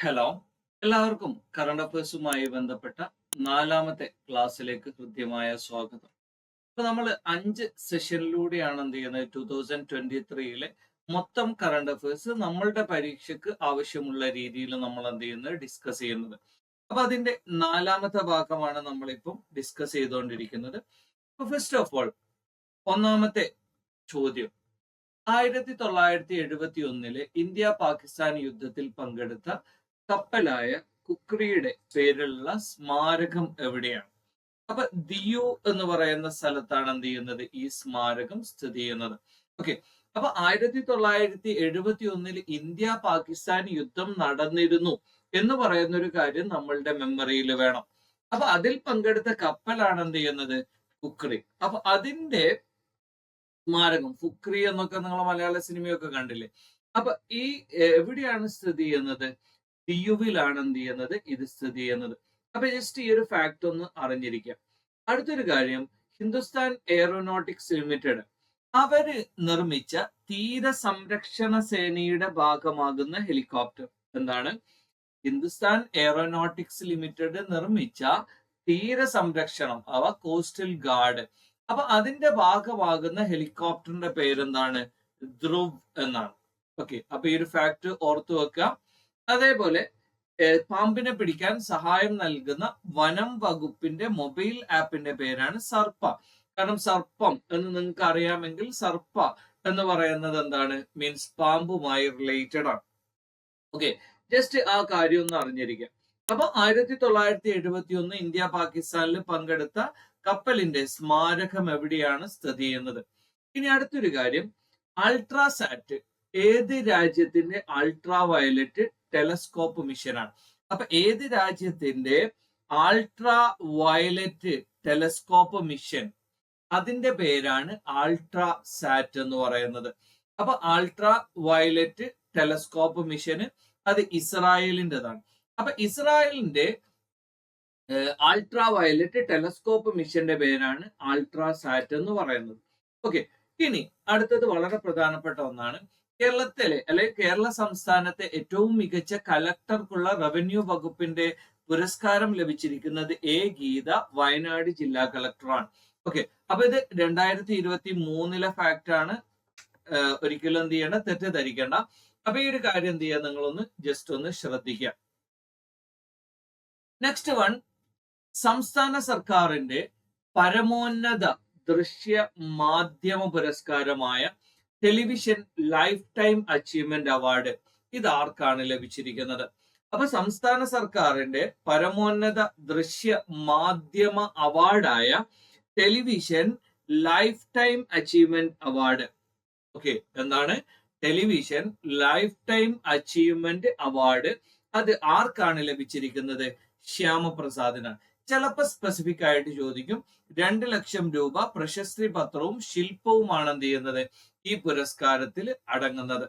Hello, എല്ലാവർക്കും current അഫയേഴ്സുമായി ബന്ധപ്പെട്ട നാലാമത്തെ ക്ലാസ്സിലേക്ക് ഹൃദ്യമായ സ്വാഗതം. ഇപ്പൊ നമ്മൾ 5 സെഷനിലൂടെയാണ് എന്ത് ചെയ്യുന്നത് 2023 മൊത്തം കറണ്ട് അഫയേഴ്സ് നമ്മളുടെ പരീക്ഷയ്ക്ക് ആവശ്യമുള്ള രീതിയിൽ നമ്മൾ എന്ത് ചെയ്യുന്നത് ഡിസ്കസ് ചെയ്യുന്നത്. അപ്പൊ അതിന്റെ നാലാമത്തെ ഭാഗമാണ് നമ്മളിപ്പം ഡിസ്കസ് ചെയ്തുകൊണ്ടിരിക്കുന്നത്. അപ്പൊ ഫസ്റ്റ് ഓഫ് ഓൾ, ഒന്നാമത്തെ ചോദ്യം, 1971 ഇന്ത്യ പാകിസ്ഥാൻ യുദ്ധത്തിൽ പങ്കെടുത്ത കപ്പലായ കുക്രിയുടെ പേരിലുള്ള സ്മാരകം എവിടെയാണ്? അപ്പൊ ദിയു എന്ന് പറയുന്ന സ്ഥലത്താണ് എന്ത് ചെയ്യുന്നത് ഈ സ്മാരകം സ്ഥിതി ചെയ്യുന്നത്. ഓക്കെ, അപ്പൊ 1971 ഇന്ത്യ പാകിസ്ഥാൻ യുദ്ധം നടന്നിരുന്നു എന്ന് പറയുന്ന ഒരു കാര്യം നമ്മളുടെ മെമ്മറിയിൽ വേണം. അപ്പൊ അതിൽ പങ്കെടുത്ത കപ്പലാണ് എന്ത് ചെയ്യുന്നത് കുക്രി. അപ്പൊ അതിന്റെ സ്മാരകം ഫുക്രി എന്നൊക്കെ നിങ്ങൾ മലയാള സിനിമയൊക്കെ കണ്ടില്ലേ. അപ്പൊ ഈ എവിടെയാണ് സ്ഥിതി ചെയ്യുന്നത്? ദിയുവിലാണ് എന്ത് ചെയ്യുന്നത് ഇത് സ്ഥിതി ചെയ്യുന്നത്. അപ്പൊ ജസ്റ്റ് ഈ ഒരു ഫാക്ട് ഒന്ന് അറിഞ്ഞിരിക്കാം. അടുത്തൊരു കാര്യം, ഹിന്ദുസ്ഥാൻ എയറോനോട്ടിക്സ് ലിമിറ്റഡ് അവര് നിർമ്മിച്ച തീര സംരക്ഷണ സേനയുടെ ഭാഗമാകുന്ന ഹെലികോപ്റ്റർ എന്താണ്? ഹിന്ദുസ്ഥാൻ എയറോനോട്ടിക്സ് ലിമിറ്റഡ് നിർമ്മിച്ച തീര സംരക്ഷണം കോസ്റ്റൽ ഗാർഡ്, അപ്പൊ അതിന്റെ ഭാഗമാകുന്ന ഹെലികോപ്റ്ററിന്റെ പേരെന്താണ്? ധ്രുവ് എന്നാണ്. ഓക്കെ, അപ്പൊ ഈ ഒരു ഫാക്ട് ഓർത്തു വെക്കുക. അതേപോലെ പാമ്പിനെ പിടിക്കാൻ സഹായം നൽകുന്ന വനം വകുപ്പിന്റെ മൊബൈൽ ആപ്പിന്റെ പേരാണ് സർപ്പ. കാരണം സർപ്പം എന്ന് നിങ്ങൾക്ക് അറിയാമെങ്കിൽ സർപ്പ എന്ന് പറയുന്നത് എന്താണ്? മീൻസ് പാമ്പുമായി റിലേറ്റഡ് ആണ്. ഓക്കെ, ജസ്റ്റ് ആ കാര്യം ഒന്ന് അറിഞ്ഞിരിക്കാം. അപ്പൊ 1971 ഇന്ത്യ പാകിസ്ഥാനിൽ പങ്കെടുത്ത കപ്പലിന്റെ സ്മാരകം എവിടെയാണ് സ്ഥിതി ചെയ്യുന്നത്? ഇനി അടുത്തൊരു കാര്യം, അൾട്രാസാറ്റ് ഏത് രാജ്യത്തിന്റെ അൾട്രാ വയലറ്റ് ടെലസ്കോപ്പ് മിഷനാണ്? അപ്പൊ ഏത് രാജ്യത്തിന്റെ അൾട്രാ വയലറ്റ് ടെലസ്കോപ്പ് മിഷൻ, അതിന്റെ പേരാണ് അൾട്രാ സാറ്റ് എന്ന് പറയുന്നത്. അപ്പൊ അൾട്രാ വയലറ്റ് ടെലസ്കോപ്പ് മിഷന് അത് ഇസ്രായേലിൻ്റെതാണ്. അപ്പൊ ഇസ്രായേലിന്റെ അൾട്രാ വയലറ്റ് ടെലസ്കോപ്പ് മിഷന്റെ പേരാണ് അൾട്രാ സാറ്റ് എന്ന് പറയുന്നത്. ഓക്കെ, ഇനി അടുത്തത് വളരെ പ്രധാനപ്പെട്ട ഒന്നാണ്. കേരളത്തിലെ അല്ലെങ്കിൽ കേരള സംസ്ഥാനത്തെ ഏറ്റവും മികച്ച കലക്ടർക്കുള്ള റവന്യൂ വകുപ്പിന്റെ പുരസ്കാരം ലഭിച്ചിരിക്കുന്നത് എ ഗീത, വയനാട് ജില്ലാ കളക്ടറാണ്. ഓക്കെ, അപ്പൊ ഇത് 2023 ഫാക്ട് ആണ്. ഒരിക്കലും എന്ത് ചെയ്യണ്ട, തെറ്റിദ്ധരിക്കേണ്ട. അപ്പൊ ഈ ഒരു കാര്യം എന്ത് ചെയ്യാം, നിങ്ങളൊന്ന് ജസ്റ്റ് ഒന്ന് ശ്രദ്ധിക്കുക. നെക്സ്റ്റ് വൺ, സംസ്ഥാന സർക്കാരിന്റെ പരമോന്നത ദൃശ്യ മാധ്യമ പുരസ്കാരമായ television lifetime achievement award ഇത് ആർക്കാണ് ലഭിച്ചിരിക്കുന്നത്? അപ്പൊ സംസ്ഥാന സർക്കാരിന്റെ പരമോന്നത ദൃശ്യ മാധ്യമ അവാർഡായ television lifetime achievement award, okay, എന്താണ്? Television lifetime achievement award അത് ആർക്കാണ് ലഭിച്ചിരിക്കുന്നത്? ശ്യാമപ്രസാദിനാണ്. ചിലപ്പോൾ സ്പെസിഫിക് ആയിട്ട് ചോദിക്കും. 2 ലക്ഷം രൂപ പ്രശസ്തി പത്രവും ശില്പവുമാണ് എന്ത് ചെയ്യുന്നത് ഈ പുരസ്കാരത്തിൽ അടങ്ങുന്നത്.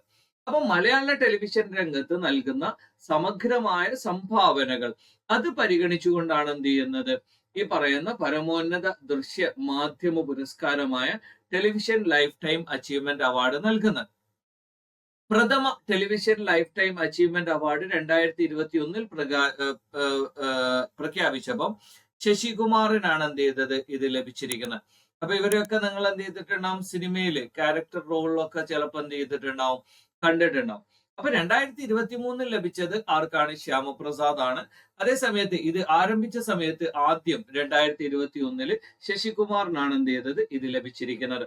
അപ്പൊ മലയാള ടെലിവിഷൻ രംഗത്ത് നൽകുന്ന സമഗ്രമായ സംഭാവനകൾ അത് പരിഗണിച്ചുകൊണ്ടാണ് എന്ത് ചെയ്യുന്നത് ഈ പറയുന്ന പരമോന്നത ദൃശ്യ മാധ്യമ പുരസ്കാരമായ television lifetime achievement award നൽകുന്നത്. പ്രഥമ television lifetime achievement award 2021 പ്രഖ്യാപിച്ചപ്പം ശശികുമാറിനാണ് എന്ത് ചെയ്തത് ഇത് ലഭിച്ചിരിക്കുന്നത്. അപ്പൊ ഇവരെയൊക്കെ നിങ്ങൾ എന്ത് ചെയ്തിട്ടുണ്ടാവും? സിനിമയില് ക്യാരക്ടർ റോളിലൊക്കെ ചിലപ്പോൾ എന്ത് ചെയ്തിട്ടുണ്ടാവും, കണ്ടിട്ടുണ്ടാവും. അപ്പൊ 2023 ലഭിച്ചത് ആർക്കാണ്? ശ്യാമപ്രസാദ് ആണ്. അതേ സമയത്ത് ഇത് ആരംഭിച്ച സമയത്ത് ആദ്യം 2021 ശശികുമാറിനാണ് എന്ത് ചെയ്തത് ഇത് ലഭിച്ചിരിക്കുന്നത്.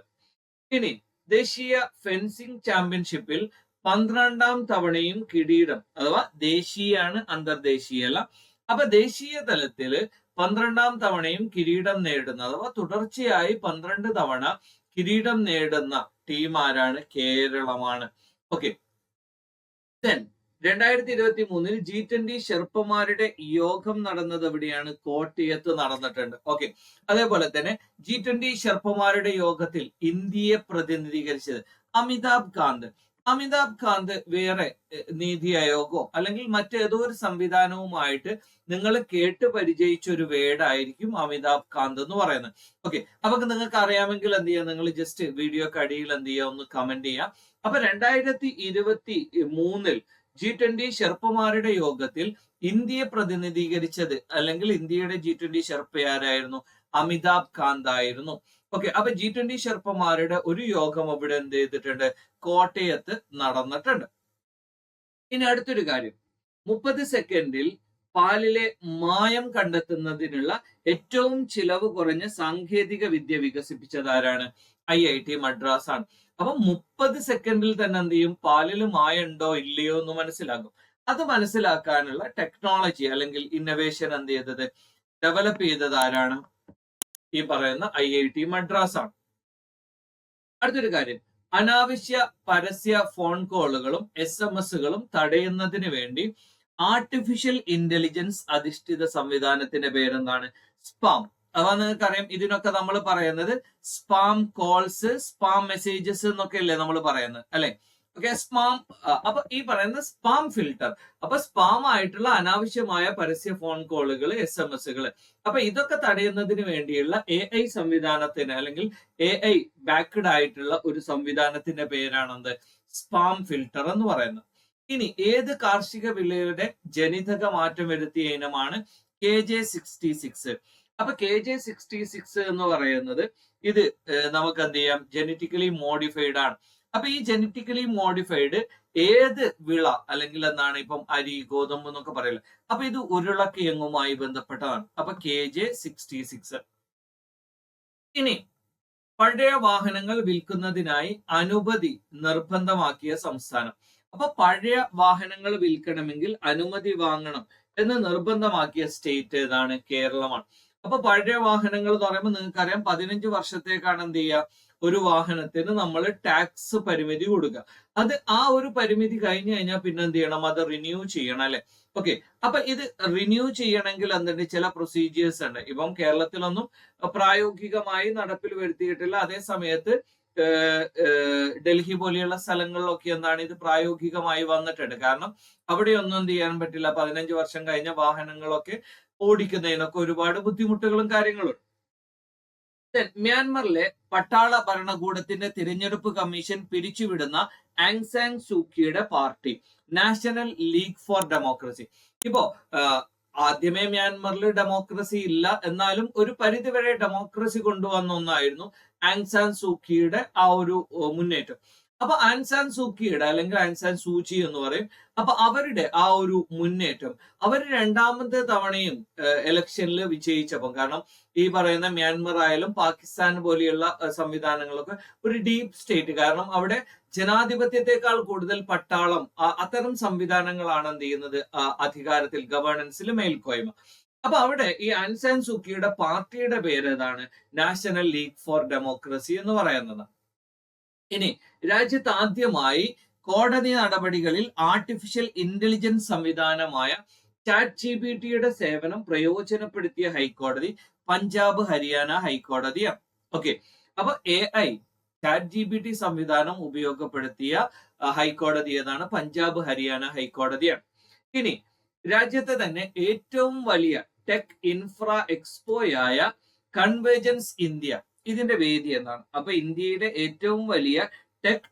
ഇനി ദേശീയ ഫെൻസിംഗ് ചാമ്പ്യൻഷിപ്പിൽ 12ാം തവണയും കിരീടം, അഥവാ ദേശീയാണ്, അന്തർദേശീയല്ല. അപ്പൊ ദേശീയ തലത്തില് 12ാം തവണയും കിരീടം നേടുന്ന, അഥവാ തുടർച്ചയായി 12 തവണ കിരീടം നേടുന്ന ടീം ആരാണ്? കേരളമാണ്. ഓക്കെ, 2023 G20 ഷെർപ്പമാരുടെ യോഗം നടന്നത് എവിടെയാണ്? കോട്ടയത്ത് നടന്നിട്ടുണ്ട്. ഓക്കെ, അതേപോലെ തന്നെ G20 ഷെർപ്പമാരുടെ യോഗത്തിൽ ഇന്ത്യയെ പ്രതിനിധീകരിച്ചത് അമിതാഭ് കാന്ത്. അമിതാഭ് കാന്ത് വേറെ നീതി ആയോഗോ അല്ലെങ്കിൽ മറ്റേതോ ഒരു സംവിധാനവുമായിട്ട് നിങ്ങൾ കേട്ട് പരിചയിച്ച ഒരു വേർഡ് ആയിരിക്കും അമിതാഭ് കാന്ത് എന്ന് പറയുന്നത്. ഓക്കെ, അപ്പൊ നിങ്ങൾക്ക് അറിയാമെങ്കിൽ എന്ത് ചെയ്യാം, നിങ്ങൾ ജസ്റ്റ് വീഡിയോക്ക് അടിയിൽ എന്ത് ചെയ്യുക, ഒന്ന് കമന്റ് ചെയ്യാം. അപ്പൊ 2023 G20 ഷെർപ്പമാരുടെ യോഗത്തിൽ ഇന്ത്യയെ പ്രതിനിധീകരിച്ചത് അല്ലെങ്കിൽ ഇന്ത്യയുടെ G20 ഷെർപ്പ ആരായിരുന്നു? അമിതാഭ് കാന്ത് ആയിരുന്നു. ഓക്കെ, അപ്പൊ G20 ഷെർപ്പമാരുടെ ഒരു യോഗം അവിടെ എന്ത് ചെയ്തിട്ടുണ്ട്? കോട്ടയത്ത് നടന്നിട്ടുണ്ട്. ഇനി അടുത്തൊരു കാര്യം, 30 സെക്കൻഡിൽ പാലിലെ മായം കണ്ടെത്തുന്നതിനുള്ള ഏറ്റവും ചിലവ് കുറഞ്ഞ സാങ്കേതിക വിദ്യ വികസിപ്പിച്ചത് ആരാണ്? IIT മദ്രാസ് ആണ്. അപ്പൊ 30 സെക്കൻഡിൽ തന്നെ എന്ത് ചെയ്യും? പാലിൽ മായം ഉണ്ടോ ഇല്ലയോ എന്ന് മനസ്സിലാക്കും. അത് മനസ്സിലാക്കാനുള്ള ടെക്നോളജി അല്ലെങ്കിൽ ഇന്നവേഷൻ എന്ത് ചെയ്തത്? ഡെവലപ്പ് ചെയ്തത് ആരാണ്? ഈ പറയുന്ന IIT മദ്രാസ് ആണ്. അടുത്തൊരു കാര്യം, അനാവശ്യ പരസ്യ ഫോൺ കോളുകളും SMS-കളും തടയുന്നതിന് വേണ്ടി ആർട്ടിഫിഷ്യൽ ഇന്റലിജൻസ് അധിഷ്ഠിത സംവിധാനത്തിന്റെ പേരെന്താണ്? സ്പാം. അപ്പൊ നിങ്ങൾക്കറിയാം, ഇതിനൊക്കെ നമ്മൾ പറയുന്നത് സ്പാം കോൾസ്, സ്പാം മെസ്സേജസ് എന്നൊക്കെ അല്ലേ നമ്മൾ പറയുന്നത്, അല്ലെ? Okay, spam. അപ്പൊ ഈ പറയുന്ന സ്പാം ഫിൽട്ടർ, അപ്പൊ സ്പാം ആയിട്ടുള്ള അനാവശ്യമായ പരസ്യ ഫോൺ കോളുകൾ, SMS-കൾ, അപ്പൊ ഇതൊക്കെ തടയുന്നതിന് വേണ്ടിയുള്ള AI സംവിധാനത്തിന് അല്ലെങ്കിൽ AI ബാക്ക്ഡ് ആയിട്ടുള്ള ഒരു സംവിധാനത്തിന്റെ പേരാണെന്ത്? സ്പാം ഫിൽട്ടർ എന്ന് പറയുന്നത്. ഇനി ഏത് കാർഷിക വിളയുടെ ജനിതക മാറ്റം വരുത്തിയ ഇനമാണ് KJ66? അപ്പൊ KJ66 എന്ന് പറയുന്നത് ഇത് നമുക്ക് എന്ത് ചെയ്യാം? ജനറ്റിക്കലി മോഡിഫൈഡ് ആണ്. അപ്പൊ ഈ ജനറ്റിക്കലി മോഡിഫൈഡ് ഏത് വിള അല്ലെങ്കിൽ എന്താണ്? ഇപ്പം അരി, ഗോതമ്പ് എന്നൊക്കെ പറയില്ല. അപ്പൊ ഇത് ഉരുളക്കിഴങ്ങുമായി ബന്ധപ്പെട്ടതാണ്. അപ്പൊ KJ66. ഇനി പഴയ വാഹനങ്ങൾ വിൽക്കുന്നതിനായി അനുമതി നിർബന്ധമാക്കിയ സംസ്ഥാനം. അപ്പൊ പഴയ വാഹനങ്ങൾ വിൽക്കണമെങ്കിൽ അനുമതി വാങ്ങണം എന്ന് നിർബന്ധമാക്കിയ സ്റ്റേറ്റ് ഏതാണ്? കേരളമാണ്. അപ്പൊ പഴയ വാഹനങ്ങൾ എന്ന് പറയുമ്പോൾ നിങ്ങൾക്കറിയാം 15 വർഷത്തേക്കാണ് എന്ത് ചെയ്യുക? ഒരു വാഹനത്തിന് നമ്മൾ ടാക്സ് പരിമിതി കൊടുക്കുക. അത് ആ ഒരു പരിമിതി കഴിഞ്ഞു കഴിഞ്ഞാൽ പിന്നെ എന്ത് ചെയ്യണം? അത് റിന്യൂ ചെയ്യണം, അല്ലെ? ഓക്കെ, അപ്പൊ ഇത് റിന്യൂ ചെയ്യണമെങ്കിൽ എന്തുണ്ട്? ചില പ്രൊസീജിയേഴ്സ് ഉണ്ട്. ഇപ്പം കേരളത്തിലൊന്നും പ്രായോഗികമായി നടപ്പിൽ വരുത്തിയിട്ടില്ല. അതേ സമയത്ത് ഡൽഹി പോലെയുള്ള സ്ഥലങ്ങളിലൊക്കെ എന്താണ് ഇത് പ്രായോഗികമായി വന്നിട്ടുണ്ട്. കാരണം അവിടെയൊന്നും എന്ത് ചെയ്യാൻ പറ്റില്ല, 15 വർഷം കഴിഞ്ഞ വാഹനങ്ങളൊക്കെ ഓടിക്കുന്നതിനൊക്കെ ഒരുപാട് ബുദ്ധിമുട്ടുകളും കാര്യങ്ങളും. മ്യാൻമറിലെ പട്ടാള ഭരണകൂടത്തിന്റെ തിരഞ്ഞെടുപ്പ് കമ്മീഷൻ പിരിച്ചുവിടുന്ന ആങ് സാൻ സൂക്കിയുടെ party National League for Democracy. ഇപ്പോ ആദ്യമേ മ്യാൻമറിൽ ഡെമോക്രസി ഇല്ല, എന്നാലും ഒരു പരിധിവരെ ഡെമോക്രസി കൊണ്ടുവന്ന ഒന്നായിരുന്നു ആങ് സാൻ സൂക്കിയുടെ ആ ഒരു മുന്നേറ്റം. അപ്പൊ ആങ് സാൻ സൂക്കിയുടെ അല്ലെങ്കിൽ ആങ് സാൻ സൂചി എന്ന് പറയും. അപ്പൊ അവരുടെ ആ ഒരു മുന്നേറ്റം, അവർ രണ്ടാമത്തെ തവണയും ഇലക്ഷനിൽ വിജയിച്ചപ്പം, കാരണം ഈ പറയുന്ന മ്യാൻമർ ആയാലും പാകിസ്ഥാൻ പോലെയുള്ള സംവിധാനങ്ങളൊക്കെ ഒരു ഡീപ് സ്റ്റേറ്റ്, കാരണം അവിടെ ജനാധിപത്യത്തെക്കാൾ കൂടുതൽ പട്ടാളം, അത്തരം സംവിധാനങ്ങളാണ് എന്ത് ചെയ്യുന്നത്? അധികാരത്തിൽ, ഗവേണൻസിൽ മേൽക്കോയ്മ. അപ്പൊ അവിടെ ഈ ആങ് സാൻ സൂക്കിയുടെ പാർട്ടിയുടെ പേര് ഏതാണ്? നാഷണൽ ലീഗ് ഫോർ ഡെമോക്രസി എന്ന് പറയുന്നത്. ഇനി രാജ്യത്ത് ആദ്യമായി കോടതി നടപടികളിൽ ആർട്ടിഫിഷ്യൽ ഇന്റലിജൻസ് സംവിധാനമായ ChatGPTയുടെ സേവനം പ്രയോജനപ്പെടുത്തിയ ഹൈക്കോടതി പഞ്ചാബ് ഹരിയാന ഹൈക്കോടതിയാണ്. ഓക്കെ, അപ്പൊ AI ChatGPT സംവിധാനം ഉപയോഗപ്പെടുത്തിയ ഹൈക്കോടതി ഏതാണ്? പഞ്ചാബ് ഹരിയാന ഹൈക്കോടതിയാണ്. ഇനി രാജ്യത്തെ തന്നെ ഏറ്റവും വലിയ ടെക് ഇൻഫ്രാ എക്സ്പോയായ കൺവേർജൻസ് ഇന്ത്യ, ഇതിന്റെ വേദി എന്താണ്? അപ്പൊ ഇന്ത്യയിലെ ഏറ്റവും വലിയ ടെക്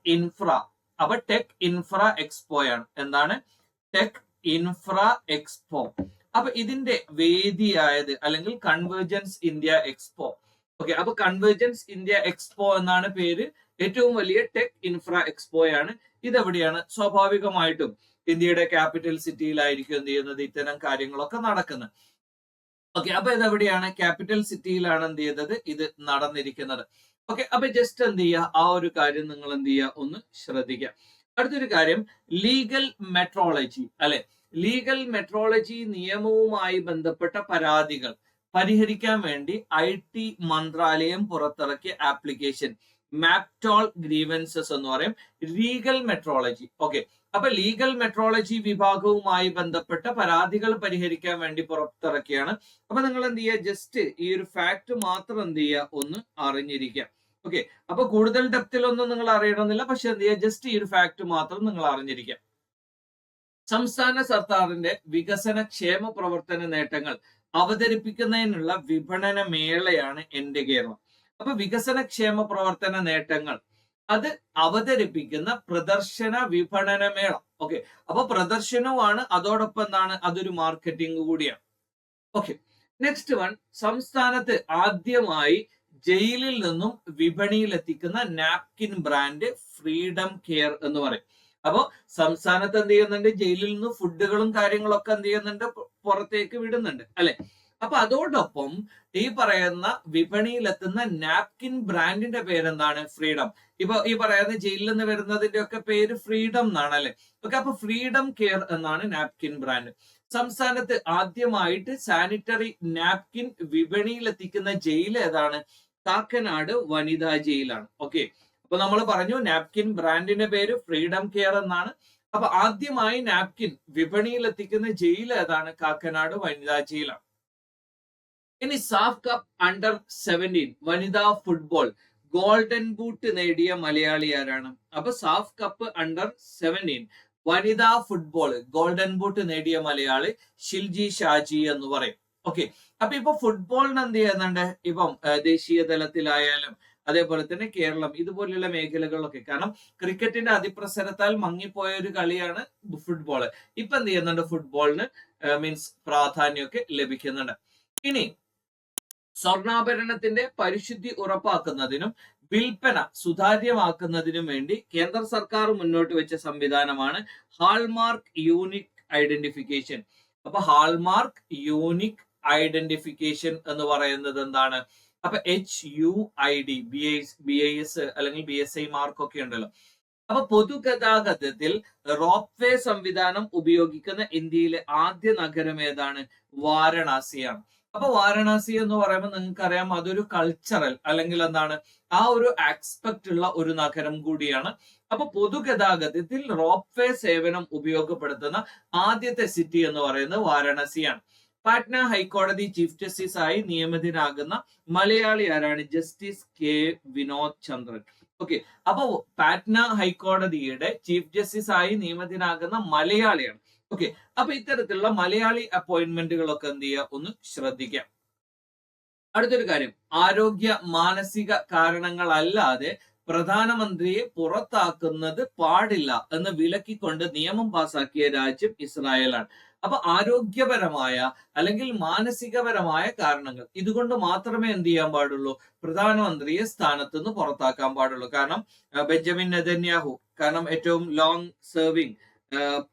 ഇൻഫ്രാ എക്സ്പോയാണ്. എന്താണ്? Tech infra expo. അപ്പൊ ഇതിന്റെ വേദിയായത് അല്ലെങ്കിൽ കൺവേർജൻസ് ഇന്ത്യ എക്സ്പോ. ഓക്കെ, അപ്പൊ കൺവേർജൻസ് ഇന്ത്യ എക്സ്പോ എന്നാണ് പേര്. ഏറ്റവും വലിയ ടെക് ഇൻഫ്രാ എക്സ്പോയാണ്. ഇതെവിടെയാണ്? സ്വാഭാവികമായിട്ടും ഇന്ത്യയുടെ ക്യാപിറ്റൽ സിറ്റിയിലായിരിക്കും എന്ത് ചെയ്യുന്നത്? ഇത്തരം കാര്യങ്ങളൊക്കെ നടക്കുന്നത്. ഓക്കെ, അപ്പൊ ഇതെവിടെയാണ്? ക്യാപിറ്റൽ സിറ്റിയിലാണ് എന്ത് ചെയ്തത്? ഇത് നടന്നിരിക്കുന്നത്. ഓക്കെ, അപ്പൊ ജസ്റ്റ് എന്ത് ചെയ്യുക? ആ ഒരു കാര്യം നിങ്ങൾ എന്ത് ചെയ്യുക? ഒന്ന് ശ്രദ്ധിക്കുക. അടുത്തൊരു കാര്യം, ലീഗൽ മെട്രോളജി, അല്ലെ? ലീഗൽ മെട്രോളജി നിയമവുമായി ബന്ധപ്പെട്ട പരാതികൾ പരിഹരിക്കാൻ വേണ്ടി IT മന്ത്രാലയം പുറത്തിറക്കിയ ആപ്ലിക്കേഷൻ മാപ്റ്റോൾ ഗ്രീവൻസസ് എന്ന് പറയും. Legal metrology. ഓക്കെ, അപ്പൊ ലീഗൽ മെട്രോളജി വിഭാഗവുമായി ബന്ധപ്പെട്ട പരാതികൾ പരിഹരിക്കാൻ വേണ്ടി പുറത്തിറക്കിയാണ്. അപ്പൊ നിങ്ങൾ എന്ത് ചെയ്യുക? ജസ്റ്റ് ഈ ഒരു ഫാക്ട് മാത്രം എന്ത് ചെയ്യുക? ഒന്ന് അറിഞ്ഞിരിക്കുക. ഓക്കെ, അപ്പൊ കൂടുതൽ ഡെപ്തിലൊന്നും നിങ്ങൾ അറിയണമെന്നില്ല, പക്ഷെ എന്ത് ചെയ്യുക? ജസ്റ്റ് ഈ ഒരു ഫാക്ട് മാത്രം നിങ്ങൾ അറിഞ്ഞിരിക്കുക. സംസ്ഥാന സർക്കാരിന്റെ വികസന ക്ഷേമ പ്രവർത്തന നേട്ടങ്ങൾ അവതരിപ്പിക്കുന്നതിനുള്ള വിപണന മേളയാണ് എന്റെ കേരളം. അപ്പൊ വികസന ക്ഷേമ പ്രവർത്തന നേട്ടങ്ങൾ അത് അവതരിപ്പിക്കുന്ന പ്രദർശന വിപണന മേള. ഓക്കെ, അപ്പൊ പ്രദർശനവുമാണ്, അതോടൊപ്പം എന്താണ്, അതൊരു മാർക്കറ്റിംഗ് കൂടിയാണ്. ഓക്കെ, നെക്സ്റ്റ് വൺ, സംസ്ഥാനത്ത് ആദ്യമായി ജയിലിൽ നിന്നും വിപണിയിൽ എത്തിക്കുന്ന നാപ്കിൻ ബ്രാൻഡ് ഫ്രീഡം കെയർ എന്ന് പറയും. അപ്പോ സംസ്ഥാനത്ത് എന്ത് ചെയ്യുന്നുണ്ട്, ജയിലിൽ നിന്ന് ഫുഡുകളും കാര്യങ്ങളൊക്കെ എന്ത് ചെയ്യുന്നുണ്ട്, പുറത്തേക്ക് വിടുന്നുണ്ട് അല്ലെ. അപ്പൊ അതോടൊപ്പം ഈ പറയുന്ന വിപണിയിലെത്തുന്ന നാപ്കിൻ ബ്രാൻഡിന്റെ പേരെന്താണ്, ഫ്രീഡം. ഇപ്പൊ ഈ പറയുന്ന ജയിലിൽ നിന്ന് വരുന്നതിന്റെ ഒക്കെ പേര് ഫ്രീഡം എന്നാണ് അല്ലെ. ഓക്കെ, അപ്പൊ ഫ്രീഡം കെയർ എന്നാണ് നാപ്കിൻ ബ്രാൻഡ്. സംസ്ഥാനത്ത് ആദ്യമായിട്ട് സാനിറ്ററി നാപ്കിൻ വിപണിയിൽ എത്തിക്കുന്ന ജയിൽ ഏതാണ്, കാക്കനാട് വനിതാ ജയിലാണ്. ഓക്കെ, അപ്പൊ നമ്മൾ പറഞ്ഞു നാപ്കിൻ ബ്രാൻഡിന്റെ പേര് ഫ്രീഡം കെയർ എന്നാണ്. അപ്പൊ ആദ്യമായി നാപ്കിൻ വിപണിയിൽ എത്തിക്കുന്ന ജയിൽ ഏതാണ്, കാക്കനാട് വനിതാ ജയിലാണ്. ഇനി സാഫ് കപ്പ് അണ്ടർ 17 വനിതാ ഫുട്ബോൾ ഗോൾഡൻ ബൂട്ട് നേടിയ മലയാളി ആരാണ്? അപ്പൊ സാഫ് കപ്പ് അണ്ടർ 17 വനിതാ ഫുട്ബോൾ ഗോൾഡൻ ബൂട്ട് നേടിയ മലയാളി ഷിൽജി ഷാജി എന്ന് പറയും. ഓക്കെ, അപ്പൊ ഇപ്പൊ ഫുട്ബോളിന് എന്ത് ചെയ്യുന്നുണ്ട്, ഇപ്പം ദേശീയ തലത്തിലായാലും അതേപോലെ തന്നെ കേരളം ഇതുപോലെയുള്ള മേഖലകളിലൊക്കെ, കാരണം ക്രിക്കറ്റിന്റെ അതിപ്രസരത്താൽ മങ്ങിപ്പോയ ഒരു കളിയാണ് ഫുട്ബോൾ. ഇപ്പൊ എന്ത് ചെയ്യുന്നുണ്ട്, ഫുട്ബോളിന് മീൻസ് പ്രാധാന്യമൊക്കെ ലഭിക്കുന്നുണ്ട്. ഇനി സ്വർണ്ണാഭരണത്തിന്റെ പരിശുദ്ധി ഉറപ്പാക്കുന്നതിനും വിൽപ്പന സുതാര്യമാക്കുന്നതിനും വേണ്ടി കേന്ദ്ര സർക്കാർ മുന്നോട്ട് വെച്ച സംവിധാനമാണ് ഹാൾമാർക്ക് യൂണിക് ഐഡന്റിഫിക്കേഷൻ. അപ്പൊ ഹാൾമാർക്ക് യൂണിക് ഐഡന്റിഫിക്കേഷൻ എന്ന് പറയുന്നത് എന്താണ്, അപ്പൊ HUID BIS അല്ലെങ്കിൽ BSI മാർക്ക് ഒക്കെ ഉണ്ടല്ലോ. അപ്പൊ പൊതുഗതാഗതത്തിൽ റോപ്വേ സംവിധാനം ഉപയോഗിക്കുന്ന ഇന്ത്യയിലെ ആദ്യ നഗരം ഏതാണ്, വാരണാസിയാണ്. അപ്പൊ വാരണാസി എന്ന് പറയുമ്പോൾ നിങ്ങൾക്കറിയാം, അതൊരു കൾച്ചറൽ അല്ലെങ്കിൽ എന്താണ്, ആ ഒരു ആസ്പെക്ട് ഉള്ള ഒരു നഗരം കൂടിയാണ്. അപ്പൊ പൊതുഗതാഗതത്തിൽ റോപ്വേ സേവനം ഉപയോഗപ്പെടുത്തുന്ന ആദ്യത്തെ സിറ്റി എന്ന് പറയുന്നത് വാരണാസിയാണ്. പാറ്റ്ന ഹൈക്കോടതി ചീഫ് ജസ്റ്റിസ് ആയി നിയമിതനാകുന്ന മലയാളി ആരാണ്, ജസ്റ്റിസ് K വിനോദ് ചന്ദ്രൻ. ഓക്കെ, അപ്പൊ പാറ്റ്ന ഹൈക്കോടതിയുടെ ചീഫ് ജസ്റ്റിസ് ആയി നിയമിതനാകുന്ന മലയാളിയാണ്. ഓക്കെ, അപ്പൊ ഇത്തരത്തിലുള്ള മലയാളി അപ്പോയിന്റ്മെന്റുകളൊക്കെ എന്ത് ചെയ്യുക, ഒന്ന് ശ്രദ്ധിക്കാം. അടുത്തൊരു കാര്യം, ആരോഗ്യ മാനസിക കാരണങ്ങളല്ലാതെ പ്രധാനമന്ത്രിയെ പുറത്താക്കുന്നത് പാടില്ല എന്ന് വിലക്കിക്കൊണ്ട് നിയമം പാസാക്കിയ രാജ്യം ഇസ്രായേലാണ്. അപ്പൊ ആരോഗ്യപരമായ അല്ലെങ്കിൽ മാനസികപരമായ കാരണങ്ങൾ ഇതുകൊണ്ട് മാത്രമേ എന്ത് ചെയ്യാൻ പാടുള്ളൂ, പ്രധാനമന്ത്രിയെ സ്ഥാനത്ത് നിന്ന് പുറത്താക്കാൻ പാടുള്ളൂ. കാരണം ബെഞ്ചമിൻ നെതന്യാഹു, കാരണം ഏറ്റവും ലോങ് സെർവിങ്